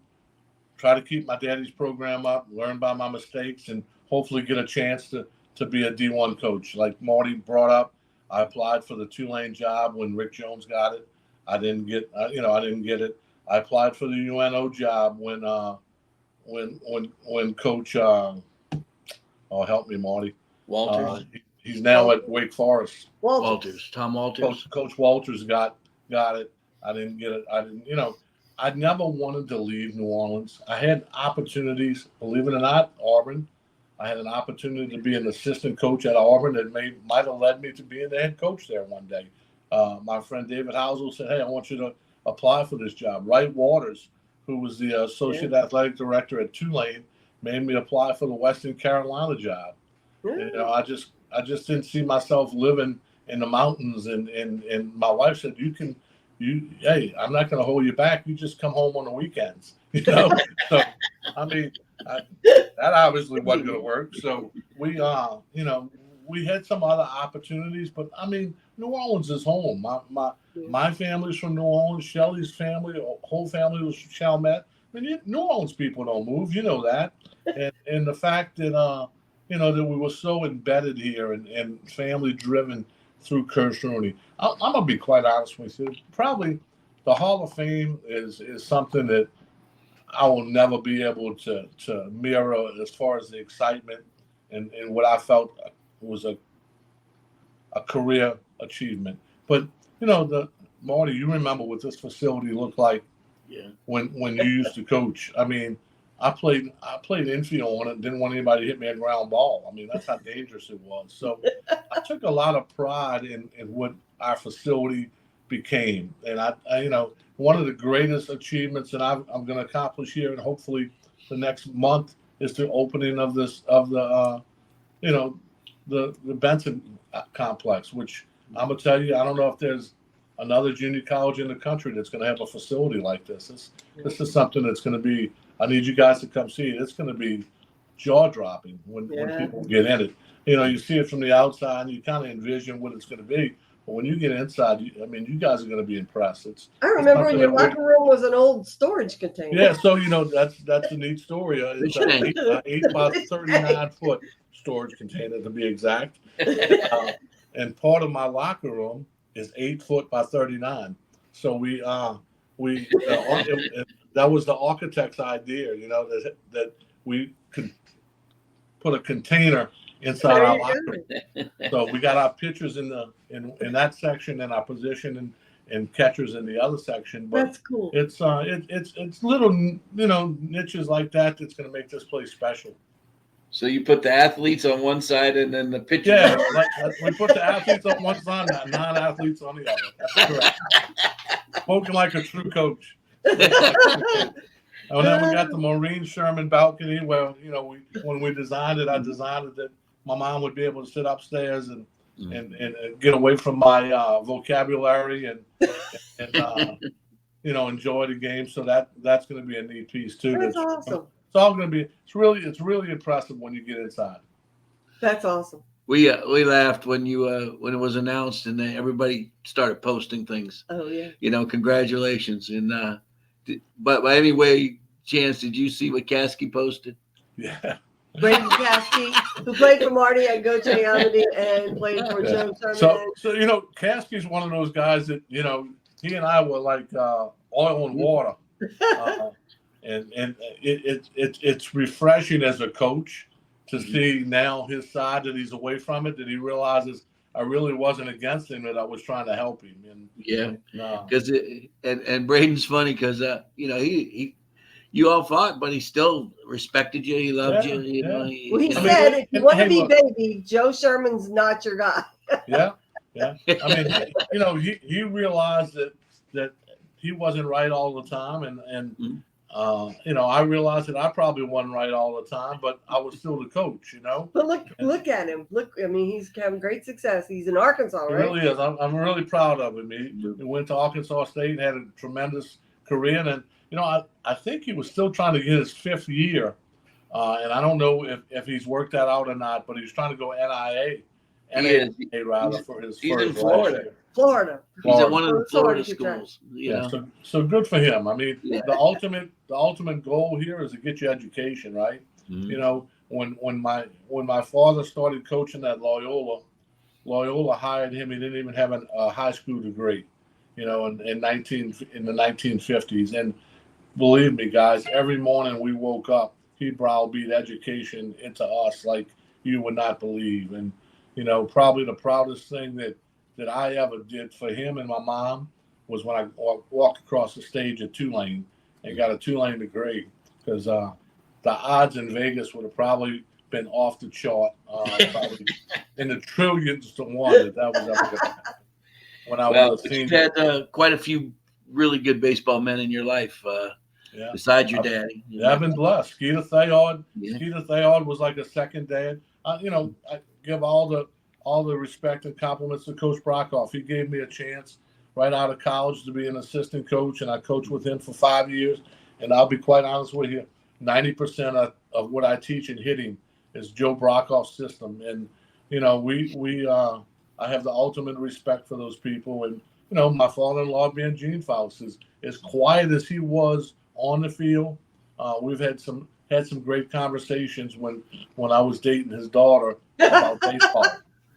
try to keep my daddy's program up, learn by my mistakes, and hopefully get a chance to be a D1 coach. Like Marty brought up, I applied for the Tulane job when Rick Jones got it. I didn't get it. I applied for the UNO job when Coach, help me, Marty. Walters. He's now at Wake Forest. Walters. Tom Walters. Coach Walters got it. I didn't get it. I never wanted to leave New Orleans. I had opportunities, believe it or not, Auburn. I had an opportunity to be an assistant coach at Auburn that might have led me to being the head coach there one day. My friend David Housel said, "Hey, I want you to apply for this job." Wright Waters, who was the associate athletic director at Tulane, made me apply for the Western Carolina job. And, I just didn't see myself living in the mountains. And my wife said, hey, I'm not going to hold you back. You just come home on the weekends. So, I mean, that obviously wasn't going to work. So we had some other opportunities, but I mean, New Orleans is home. My family's from New Orleans. Shelley's family, whole family was from Chalmette. I mean, New Orleans people don't move. You know that. And the fact that, that we were so embedded here and family driven through Kurt Rooney. I'm going to be quite honest with you. Probably the Hall of Fame is something that I will never be able to mirror as far as the excitement and what I felt was a career achievement. But, Marty, you remember what this facility looked like when you used to coach. I mean, I played infield on it, didn't want anybody to hit me a ground ball. I mean, that's how dangerous it was. So I took a lot of pride in what our facility became. And I one of the greatest achievements that I'm going to accomplish here, and hopefully the next month, is the opening of the Benson complex, which I'm going to tell you, I don't know if there's another junior college in the country that's going to have a facility like this. This is something that's going to be, I need you guys to come see it. It's going to be jaw-dropping when people get in it. You see it from the outside and you kind of envision what it's going to be. But when you get inside, you guys are going to be impressed. I remember when your locker room was an old storage container. Yeah, so, that's a neat story. It's an 8 by 39 foot storage container, to be exact. And part of my locker room is 8 foot by 39. So that was the architect's idea, that we could put a container inside our locker room. So we got our pitchers in that section and our position and catchers in the other section. But that's cool. It's little niches like that that's going to make this place special. So you put the athletes on one side and then the pitchers. Yeah, we put the athletes on one side and the non-athletes on the other. That's correct. Spoken like a true coach. And then we got the Maureen Scheuermann balcony where, when we designed it, I designed it that my mom would be able to sit upstairs and get away from my vocabulary and enjoy the game. So that's going to be a neat piece too. That's awesome. It's all going to be. It's really impressive when you get inside. That's awesome. We laughed when when it was announced and then everybody started posting things. Oh yeah. Congratulations. And but by any way chance, did you see what Caskey posted? Yeah. Brady Caskey, who played for Marty at Goche Amity and played for Joe Scheuermann. So Caskey's one of those guys that he and I were like oil and water. And it's refreshing as a coach to see now his side, that he's away from it, that he realizes I really wasn't against him, that I was trying to help him. And because and Braden's funny because he you all fought, but he still respected you. He loved you. He said, if you want to be baby, Joe Sherman's not your guy. Yeah. I mean, he realized that he wasn't right all the time, and I realized that I probably wasn't right all the time, but I was still the coach, But look at him. He's having great success. He's in Arkansas, right? He really is. I'm really proud of him. He went to Arkansas State, had a tremendous career, and I think he was still trying to get his 5th year, and I don't know if he's worked that out or not, but he was trying to go NIA, NAIA rather for his He's in first Florida. last year. Florida. He's at one of the Florida Florida schools. You Yeah, know? so good for him. I mean, Yeah. the ultimate goal here is to get your education, right? Mhm. You know, when my father started coaching at Loyola hired him. He didn't even have a high school degree, you know, in the 1950s. And believe me, guys, every morning we woke up, he browbeat education into us like you would not believe. And you know, probably the proudest thing that I ever did for him and my mom was when I walked across the stage at Tulane and got a Tulane degree, because the odds in Vegas would have probably been off the chart, probably in the trillions to one that was ever going to happen. When I was a You've senior, had quite a few really good baseball men in your life, yeah. besides your daddy. Yeah, I've been blessed. Skeeter Thayard. Yeah. Skeeter Thayard was like a second dad. You know, I give all the respect and compliments to Coach Brockhoff. He gave me a chance right out of college to be an assistant coach, and I coached with him for 5 years. And I'll be quite honest with you, 90% of what I teach in hitting is Joe Brockhoff's system. And you know, I have the ultimate respect for those people. And you know, my father-in-law being Gene Faust, as quiet as he was on the field, we've had some great conversations when I was dating his daughter about baseball.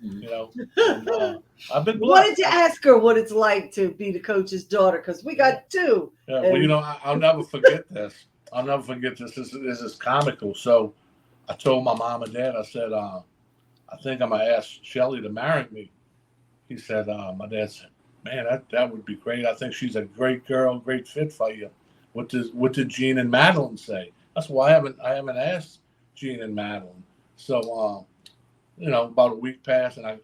You know, and, I've been blessed. Why did you ask her what it's like to be the coach's daughter? Because we got two. Yeah, well, you know, I'll never forget this. I'll never forget this. This is comical. So I told my mom and dad, I said, I think I'm going to ask Shelly to marry me. He said, my dad said, man, that would be great. I think she's a great girl, great fit for you. What did Gene and Madeline say? That's why I haven't asked Gene and Madeline. So, you know, about a week passed, and I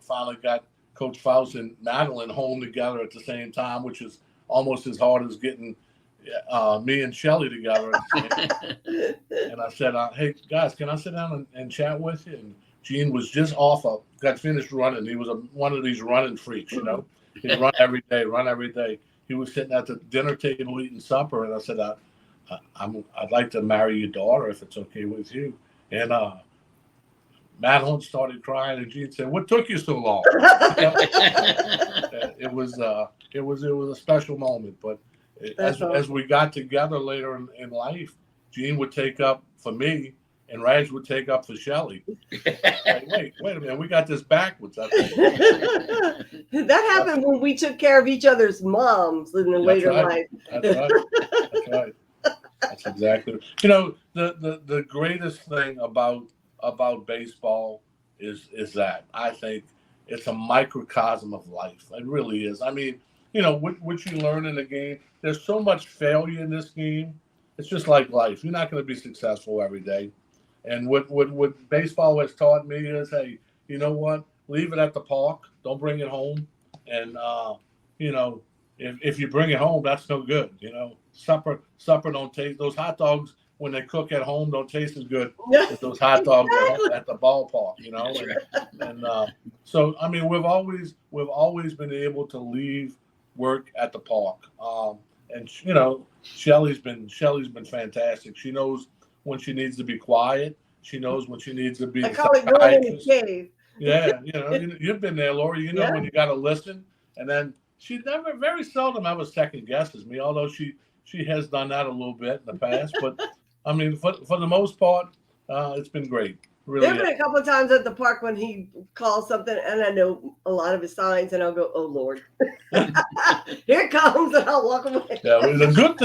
finally got Coach Faust and Madeline home together at the same time, which is almost as hard as getting me and Shelly together at the same time. And I said, hey, guys, can I sit down and chat with you? And Gene was just got finished running. He was one of these running freaks, you know. He'd run every day. He was sitting at the dinner table eating supper, and I said, I'd like to marry your daughter if it's okay with you. And Madeline started crying, and Gene said, "What took you so long?" It was a special moment. But as we got together later in life, Gene would take up for me, and Raj would take up for Shelly. Like, wait a minute, we got this backwards. I think. That happened when we took care of each other's moms in the later life. That's right. That's exactly. You know, the greatest thing about baseball is that I think it's a microcosm of life. It really is. I mean, you know, what you learn in the game, there's so much failure in this game. It's just like life. You're not going to be successful every day. And what baseball has taught me is, hey, you know what? Leave it at the park. Don't bring it home. And, you know, if you bring it home, that's no good. You know, supper don't taste. Those hot dogs, when they cook at home, don't taste as good as those hot dogs at the ballpark, you know. And so, I mean, we've always been able to leave work at the park. And you know, Shelly's been fantastic. She knows when she needs to be quiet. She knows when she needs to be. I call it going in the cave. Yeah, you know, you've been there, Lori. You know when you got to listen, and then she very seldom ever second guesses me. Although she has done that a little bit in the past, but I mean, for the most part, it's been great. Really, there have been a couple of times at the park when he calls something, and I know a lot of his signs, and I'll go, "Oh Lord, here it comes," and I'll walk away. Yeah, the good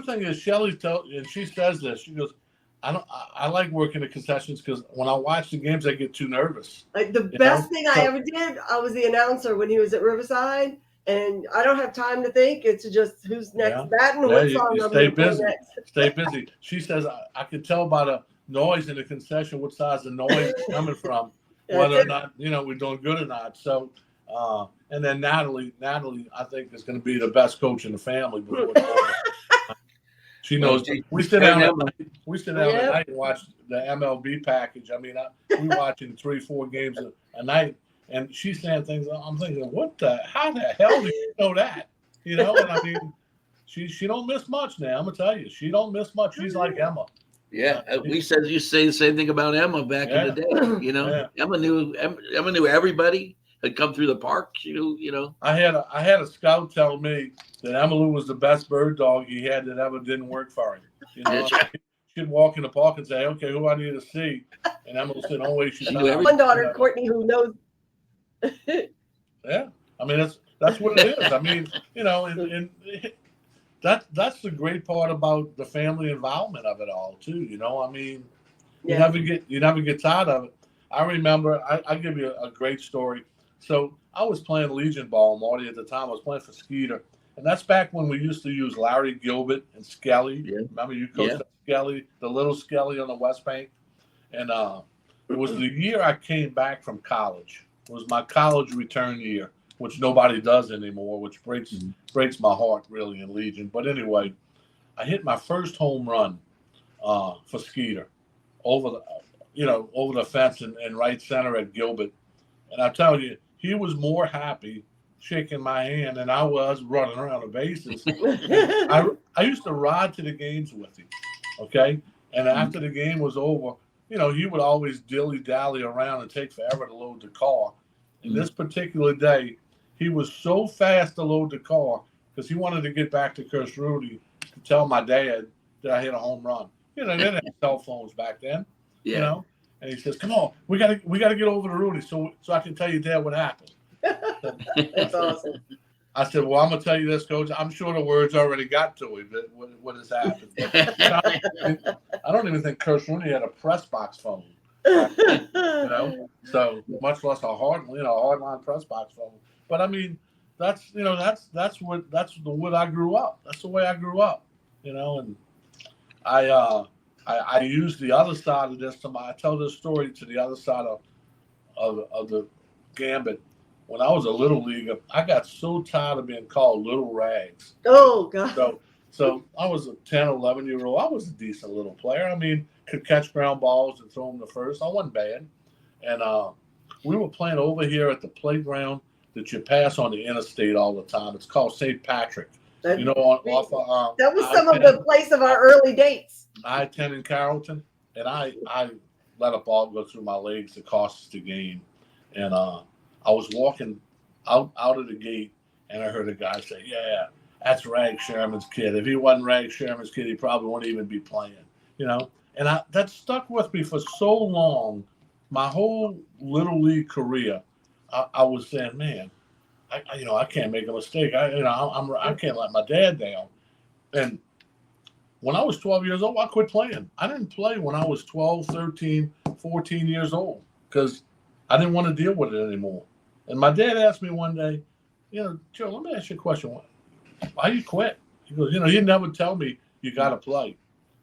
thing is Shelly and she says this. She goes, I like working the concessions because when I watch the games, I get too nervous. Like the best thing I ever did, I was the announcer when he was at Riverside, and I don't have time to think. It's just who's next batting, what song you I'm stay going to play busy. next. Stay busy. She says I can tell by the noise in the concession what size the noise is coming from, whether or not we're doing good or not. So, and then Natalie, I think is going to be the best coach in the family before it's over. She knows. We sit down at night and watch the MLB package. I mean, we watching 3-4 games a night, and she's saying things. I'm thinking, how the hell do you know that? You know, and I mean, she don't miss much now. I'm gonna tell you, she don't miss much. She's like Emma. Yeah, we said you say the same thing about Emma back in the day. You know, Emma knew everybody had come through the park. You know. I had a scout tell me that Emmylou was the best bird dog he had that ever didn't work for him. You know, she'd walk in the park and say, "Okay, who I need to see," and Emmylou said, "Oh wait, she's one daughter, Courtney, who knows." Yeah, I mean that's what it is. I mean, you know, and that's the great part about the family involvement of it all too. You know, I mean, you never get tired of it. I remember I give you a great story. So I was playing Legion ball, Marty, at the time. I was playing for Skeeter, and that's back when we used to use Larry Gilbert and Skelly. Yeah. Remember you coached Skelly, the little Skelly on the West Bank, and it was the year I came back from college. It was my college return year, which nobody does anymore, which breaks my heart really in Legion. But anyway, I hit my first home run for Skeeter over the fence and right center at Gilbert. And I tell you, he was more happy shaking my hand than I was running around the bases. I used to ride to the games with him, okay? And after the game was over, you know, he would always dilly-dally around and take forever to load the car. And this particular day, he was so fast to load the car because he wanted to get back to Coach Rudy to tell my dad that I hit a home run. You know, they didn't have cell phones back then. Yeah. You know, and he says, "Come on, we gotta get over to Rudy so I can tell you, Dad, what happened." That's awesome. I said, "Well, I'm gonna tell you this, Coach. I'm sure the words already got to him. That what has happened. I don't even think Coach Rudy had a press box phone. You know, so much less a hardline press box phone. But I mean, that's the wood I grew up. That's the way I grew up. You know, and I use the other side of this. I tell this story to the other side of the gambit. When I was a little leaguer, I got so tired of being called Little Rags. Oh, God. So I was a 10, 11-year-old. I was a decent little player. I mean, could catch ground balls and throw them to first. I wasn't bad. And we were playing over here at the playground that you pass on the interstate all the time. It's called St. Patrick. That was some of the place of our early dates. I-10 in Carrollton, and I let a ball go through my legs that cost us the game. And I was walking out of the gate, and I heard a guy say, "Yeah, that's Rag Scheuermann's kid. If he wasn't Rag Scheuermann's kid, he probably wouldn't even be playing." You know, and that stuck with me for so long. My whole little league career, I was saying, "Man, I can't make a mistake. I can't let my dad down." And when I was 12 years old, I quit playing. I didn't play when I was 12, 13, 14 years old because I didn't want to deal with it anymore. And my dad asked me one day, "Joe, let me ask you a question. Why you quit?" He goes, "You never tell me you got to play.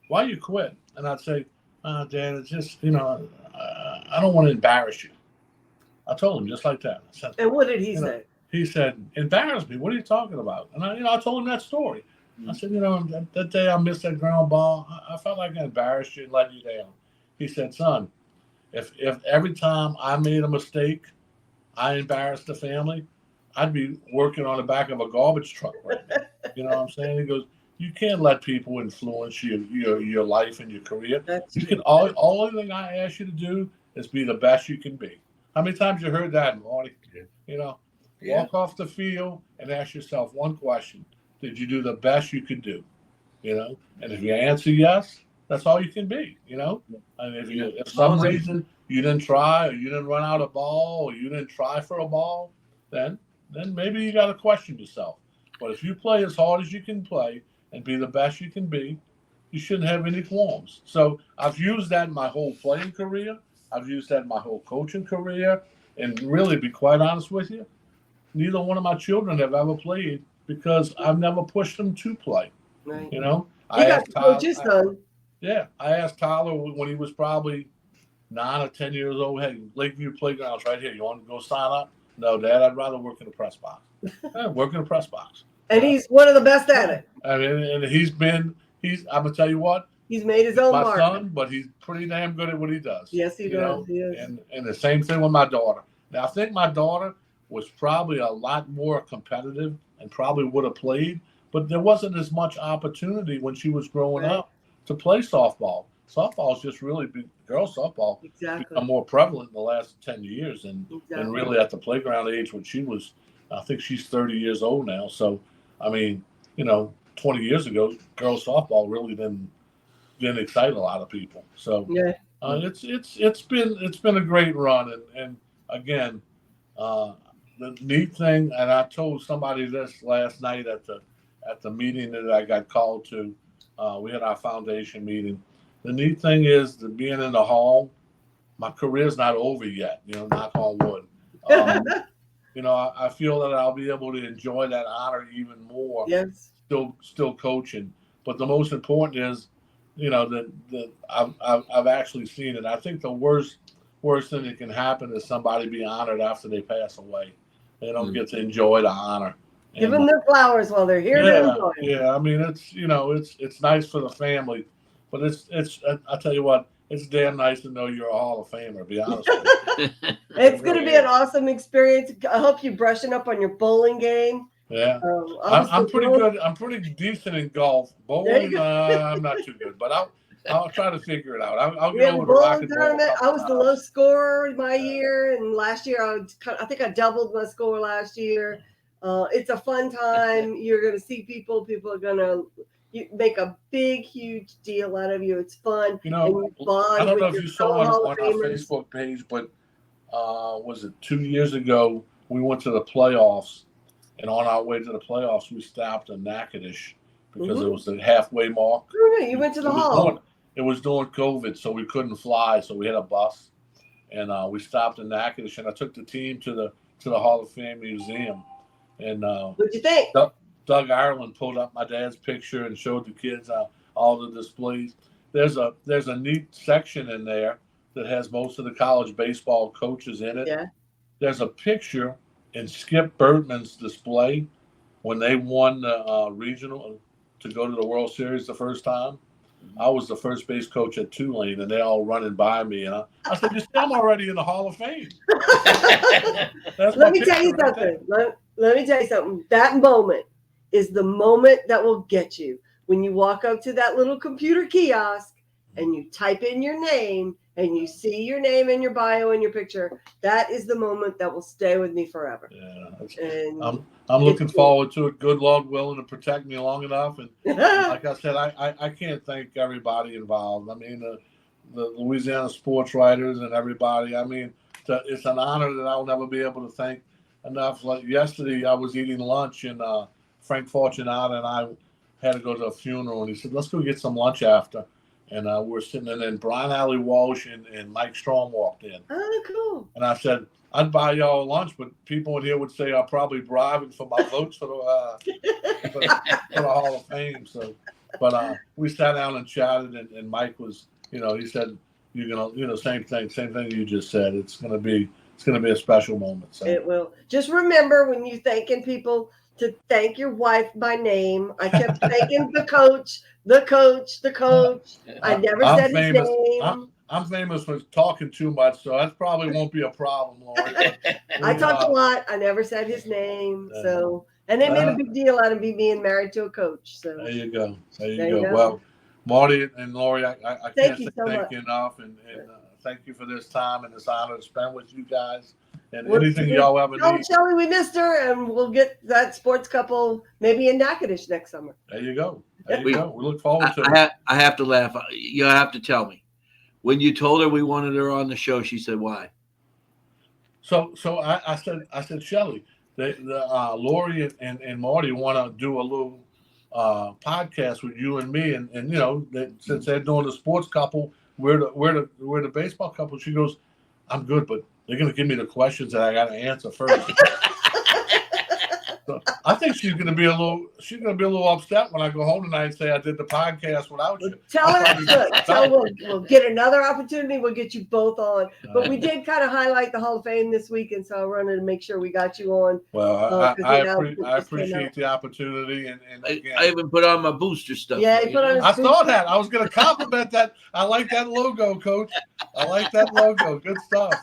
Why you quit?" And I'd say, "Dad, it's just, I don't want to embarrass you." I told him just like that. I said, and what did he say? He said, "Embarrass me? What are you talking about?" And I told him that story. I said, that day I missed that ground ball, I felt like I embarrassed you and let you down. He said, "Son, if every time I made a mistake, I embarrassed the family, I'd be working on the back of a garbage truck right now." You know what I'm saying? He goes, "You can't let people influence your life and your career. All thing I ask you to do is be the best you can be." How many times you heard that, Marty? Walk off the field and ask yourself one question: did you do the best you could do? And if you answer yes, that's all you can be. And if some reason you didn't try, or you didn't run out a ball, or you didn't try for a ball, then maybe you got to question yourself. But if you play as hard as you can play and be the best you can be, you shouldn't have any qualms. So I've used that in my whole playing career. I've used that in my whole coaching career. And really, be quite honest with you, neither one of my children have ever played because I've never pushed them to play. Right. I got to coach his son. I asked Tyler when he was probably 9 or 10 years old, "Hey, Lakeview Playground's right here. You want to go sign up?" "No, Dad, I'd rather work in the press box." Work in the press box. And he's one of the best at it. I mean, and I'm going to tell you what. He's made his own mark. My son, but he's pretty damn good at what he does. Yes, he does. He is. And the same thing with my daughter. Now, I think my daughter was probably a lot more competitive and probably would have played, but there wasn't as much opportunity when she was growing up to play softball. softball's just really girls softball Exactly. become more prevalent in the last 10 years, and really at the playground age when she was, I think she's 30 years old now. So, I mean, 20 years ago, girls softball really didn't excite a lot of people. So Yeah. it's been a great run, and again, the neat thing, and I told somebody this last night at the meeting that I got called to. We had our foundation meeting. The neat thing is that being in the hall, my career's not over yet. Knock on wood. I feel that I'll be able to enjoy that honor even more. Yes. Still coaching, but the most important is, that I've actually seen it. I think the worst thing that can happen is somebody be honored after they pass away. They don't get to enjoy the honor. Give them their flowers while they're here to enjoy them. Yeah. I mean, it's nice for the family, but it's I tell you what, it's damn nice to know you're a Hall of Famer. To be honest with you. It's going to be an awesome experience. I hope you're brushing up on your bowling game. Yeah, I'm pretty good. I'm pretty decent in golf. Bowling, I'm not too good, but I'll try to figure it out. I'll get over the rocket tournament. I was the low scorer my year, and last year I think I doubled my score last year. It's a fun time. You're going to see people. People are going to make a big, huge deal out of you. It's fun. I don't know if you saw on our Facebook page, but was it 2 years ago? We went to the playoffs. And on our way to the playoffs, we stopped in Natchitoches because it was the halfway mark. You went to the hall. It was during COVID, so we couldn't fly. So we had a bus, and we stopped in Natchitoches. And I took the team to the Hall of Fame Museum. And what'd you think? Doug Ireland pulled up my dad's picture and showed the kids all the displays. There's a neat section in there that has most of the college baseball coaches in it. Yeah. There's a picture in Skip Bertman's display when they won the regional to go to the World Series the first time. I was the first base coach at Tulane, and they all running by me. And I said, I'm already in the Hall of Fame. Let me tell you something. Let me tell you something. That moment is the moment that will get you. When you walk up to that little computer kiosk and you type in your name and you see your name and your bio and your picture, that is the moment that will stay with me forever. Yeah, and I'm looking forward to it. Good Lord willing to protect me long enough. And like I said, I can't thank everybody involved. I mean, the Louisiana sports writers and everybody. I mean, it's an honor that I'll never be able to thank enough. Like yesterday, I was eating lunch, and Frank Fortunato and I had to go to a funeral, and he said, let's go get some lunch after. And we're sitting in, and Brian Alley Walsh and Mike Strom walked in. Oh, cool. And I said, I'd buy y'all lunch, but people in here would say I'm probably bribing for my votes for the Hall of Fame. So, but we sat down and chatted, and Mike was, he said, you're gonna, same thing you just said. It's gonna be a special moment. So. It will. Just remember when you're thanking people to thank your wife by name. I kept thanking the coach. I never said his name. I'm famous for talking too much, so that probably won't be a problem, Lori. I talked a lot. I never said his name. And they made a big deal out of me being married to a coach. So there you go. There you go. Well, Marty and Lori, I can't say thank you enough, and thank you for this time and this honor to spend with you guys. And anything y'all ever need. Shelly, we missed her, and we'll get that sports couple maybe in Natchitoches next summer. There you go. We look forward to it. I have to laugh. You have to tell me. When you told her we wanted her on the show, she said, why? So I said, Shelly, Lori and Marty want to do a little podcast with you and me, and since they're doing the sports couple, we're the baseball couple. She goes, I'm good, but they're going to give me the questions that I got to answer first. So I think she's going to be a little upset when I go home tonight and say I did the podcast without you. Tell her we'll get another opportunity. We'll get you both on. But we did kind of highlight the Hall of Fame this week, and so I wanted to make sure we got you on. Well, I appreciate the opportunity, and again, I even put on my booster stuff. Yeah, he put on his I saw that. I was going to compliment that. I like that logo, Coach. I like that logo. Good stuff.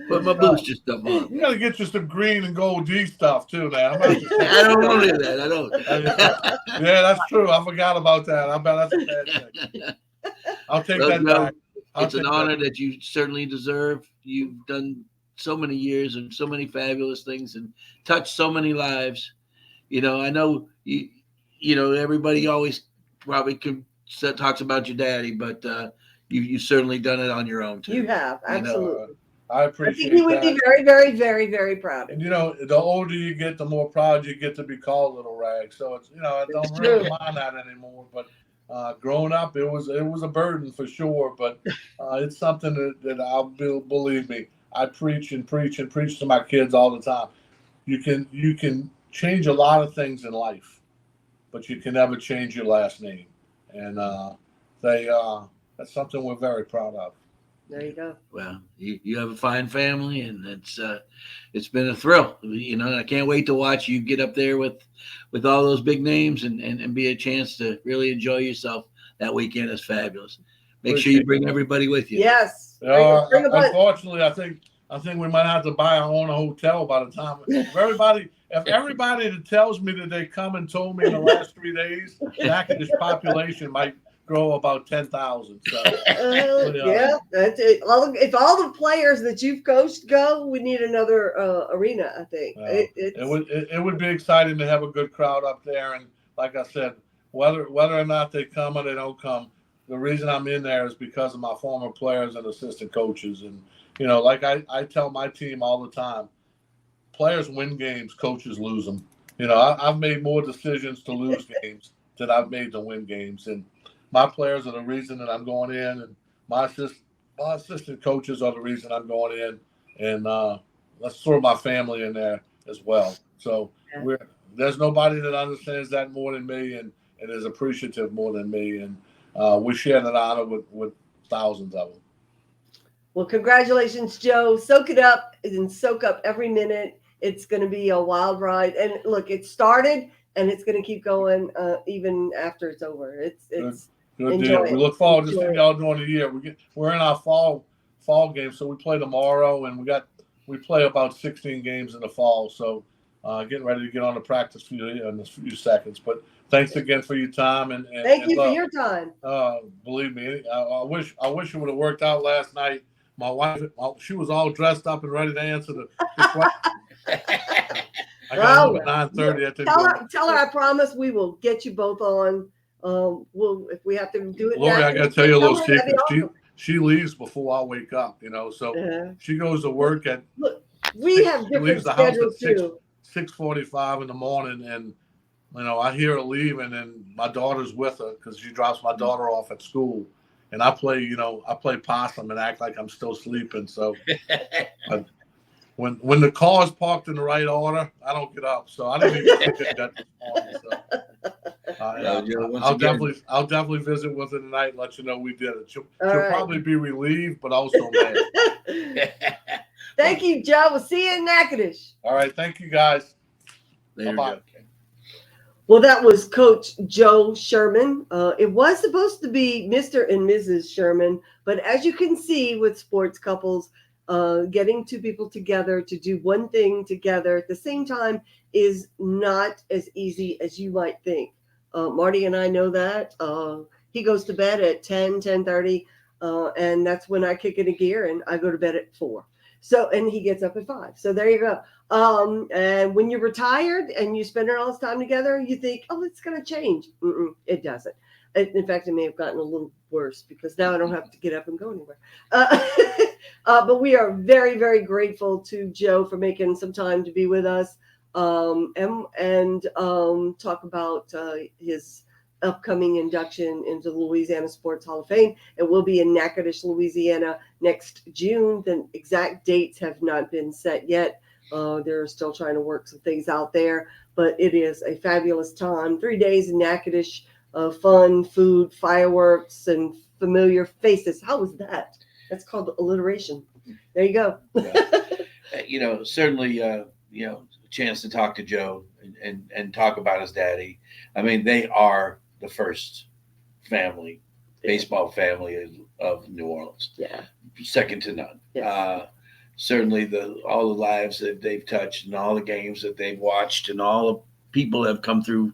Put my booster stuff on. You got to get you some green and gold D stuff too, man. I don't want that. I don't. Yeah, that's true. I forgot about that. I bet that's a bad thing. I'll take Well, that Joe, back. I'll it's an take that honor that you certainly deserve. You've done so many years and so many fabulous things and touched so many lives. I know everybody always probably talks about your daddy, but you've certainly done it on your own too. You have, absolutely. I I think appreciate he would that. be very, very, very, very proud of And you. the older you get, the more proud you get to be called Little Rag. So it's I don't It's really true. mind that anymore. But growing up, it was a burden for sure. But it's something that believe me, I preach and preach and preach to my kids all the time. You can change a lot of things in life, but you can never change your last name. And that's something we're very proud of. There you go. Well, you have a fine family, and it's been a thrill. I can't wait to watch you get up there with all those big names and be a chance to really enjoy yourself that weekend. Is fabulous. Make sure you bring everybody with you. Yes. Bring a bunch. Unfortunately, I think we might have to buy our own hotel by the time. If everybody that tells me that they come and told me in the last 3 days, Natchitoches population might grow about 10,000. So yeah, that's it. If all the players that you've coached go, we need another arena. I think it would be exciting to have a good crowd up there. And like I said, whether or not they come or they don't come, the reason I'm in there is because of my former players and assistant coaches. And like I tell my team all the time, players win games, coaches lose them. I've made more decisions to lose games than I've made to win games, and my players are the reason that I'm going in, and my assistant coaches are the reason I'm going in, and let's throw my family in there as well. So there's nobody that understands that more than me, and is appreciative more than me, and we share that honor with thousands of them. Well, congratulations, Joe. Soak it up and soak up every minute. It's going to be a wild ride, and look, it started, and it's going to keep going even after it's over. It's Good deal. We look forward to seeing y'all during the year. We're in our fall game, so we play tomorrow, and we play about 16 games in the fall. So getting ready to get on the practice field in a few seconds. But thanks again for your time, and thank you for your time. Believe me, I wish it would have worked out last night. My wife, she was all dressed up and ready to answer the question. I got up at 9:30. Tell her I promise we will get you both on. If we have to do it. Lori, I got to tell you a little secret. Awesome. She leaves before I wake up. So she goes to work at. Look, we have different schedules too. 6:45 in the morning, and I hear her leaving, and my daughter's with her because she drops my daughter off at school. And I play possum and act like I'm still sleeping. So when the car is parked in the right order, I don't get up. So I didn't even think that this morning. So I'll definitely visit with her tonight and let you know we did it. She'll probably be relieved, but also mad. Thank you, Joe. We'll see you in Natchitoches. All right. Thank you, guys. Bye-bye. Well, that was Coach Joe Scheuermann. It was supposed to be Mr. and Mrs. Scheuermann, but as you can see with sports couples, getting two people together to do one thing together at the same time is not as easy as you might think. Marty and I know that. He goes to bed at 10:30, and that's when I kick into gear, and I go to bed at 4. So, and he gets up at 5. So there you go. And when you're retired and you spend all this time together, you think, oh, it's going to change. It doesn't. In fact, it may have gotten a little worse because now I don't have to get up and go anywhere. But we are very, very grateful to Joe for making some time to be with us and talk about his upcoming induction into the Louisiana Sports Hall of Fame. It will be in Natchitoches, Louisiana next June. The exact dates have not been set yet. They're still trying to work some things out there, but it is a fabulous time. 3 days in Natchitoches, fun, food, fireworks, and familiar faces. How was that? That's called alliteration. There you go. Certainly, a chance to talk to Joe and talk about his daddy. I mean, they are the first baseball family of New Orleans. Yeah. Second to none. Yes. Certainly all the lives that they've touched and all the games that they've watched and all the people that have come through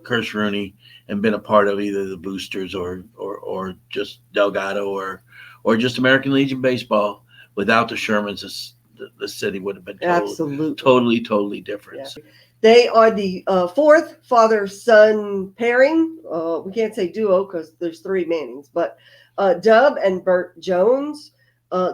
Kirsch Rooney and been a part of either the boosters or or just Delgado or just American Legion baseball. Without the Shermans, the city would have been Absolutely. totally different. Yeah. They are the fourth father-son pairing. We can't say duo because there's three Mannings, but Dub and Bert Jones,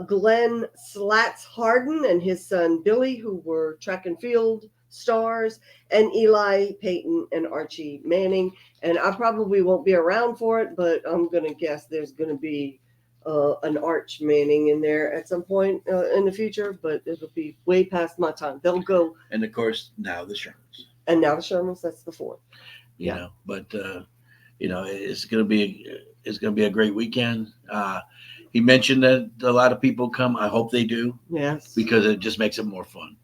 Glenn Slats Harden and his son Billy, who were track and field stars, and Eli Payton and Archie Manning. And I probably won't be around for it, but I'm going to guess there's going to be an Arch Manning in there at some point in the future, but it'll be way past my time. They'll go. And of course, now the Shermans. And now the Shermans, that's the fourth. You know, but it's gonna be a great weekend. He mentioned that a lot of people come. I hope they do. Yes. Because it just makes it more fun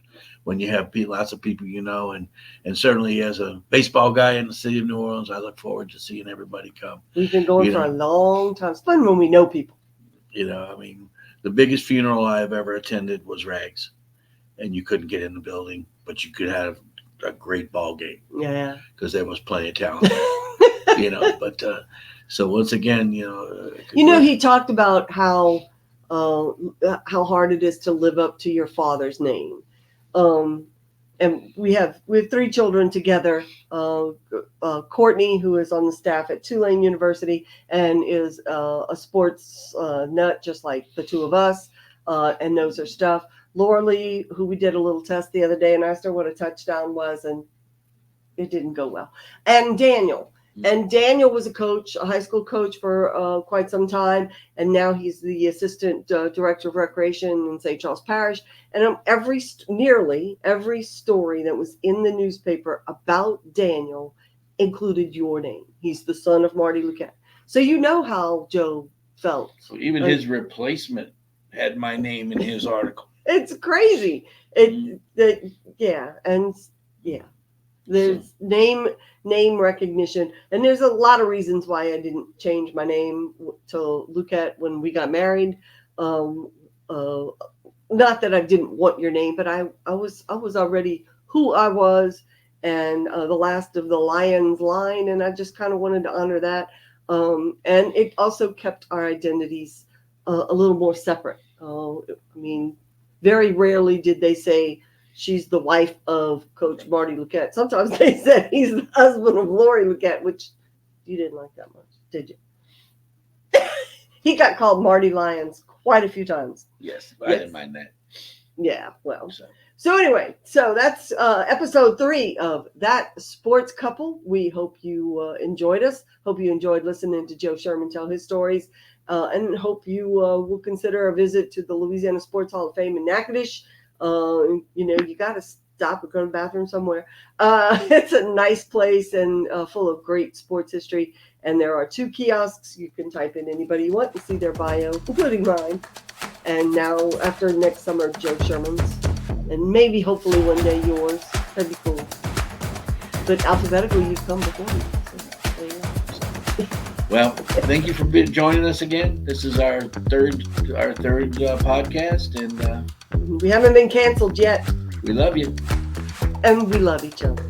when you have lots of people, and certainly as a baseball guy in the city of New Orleans, I look forward to seeing everybody come. We've been going for a long time. It's fun when we know people. I mean, the biggest funeral I've ever attended was Rags, and you couldn't get in the building, but you could have a great ball game. Yeah. Because there was plenty of talent. But so once again, he talked about how hard it is to live up to your father's name. And we have three children together. Courtney, who is on the staff at Tulane University and is a sports nut, just like the two of us, and knows her stuff. Laura Lee, who we did a little test the other day and asked her what a touchdown was, and it didn't go well. And Daniel. And Daniel was a high school coach for quite some time, and now he's the assistant director of recreation in St. Charles Parish. And nearly every story that was in the newspaper about Daniel included your name. He's the son of Marty Luquette. So you know how Joe felt. Even his replacement had my name in his article. It's crazy. There's name recognition, and there's a lot of reasons why I didn't change my name to Luquette when we got married. Not that I didn't want your name, but I was already who I was, and the last of the Lions line, and I just kind of wanted to honor that. And it also kept our identities a little more separate. Very rarely did they say she's the wife of Coach Marty Luquette. Sometimes they said he's the husband of Lori Luquette, which you didn't like that much, did you? He got called Marty Lyons quite a few times. Yes, I didn't mind that. Yeah, well. So anyway, that's episode 3 of That Sports Couple. We hope you enjoyed us. Hope you enjoyed listening to Joe Scheuermann tell his stories. And hope you will consider a visit to the Louisiana Sports Hall of Fame in Natchitoches. You got to stop and go to the bathroom somewhere. It's a nice place and full of great sports history. And there are 2 kiosks. You can type in anybody you want to see their bio, including mine. And now, after next summer, Joe Scheuermann's. And maybe, hopefully, one day yours. That'd be cool. But alphabetically, you've come before me. So there you go. Well, thank you for joining us again. This is our third podcast, and we haven't been canceled yet. We love you. And we love each other.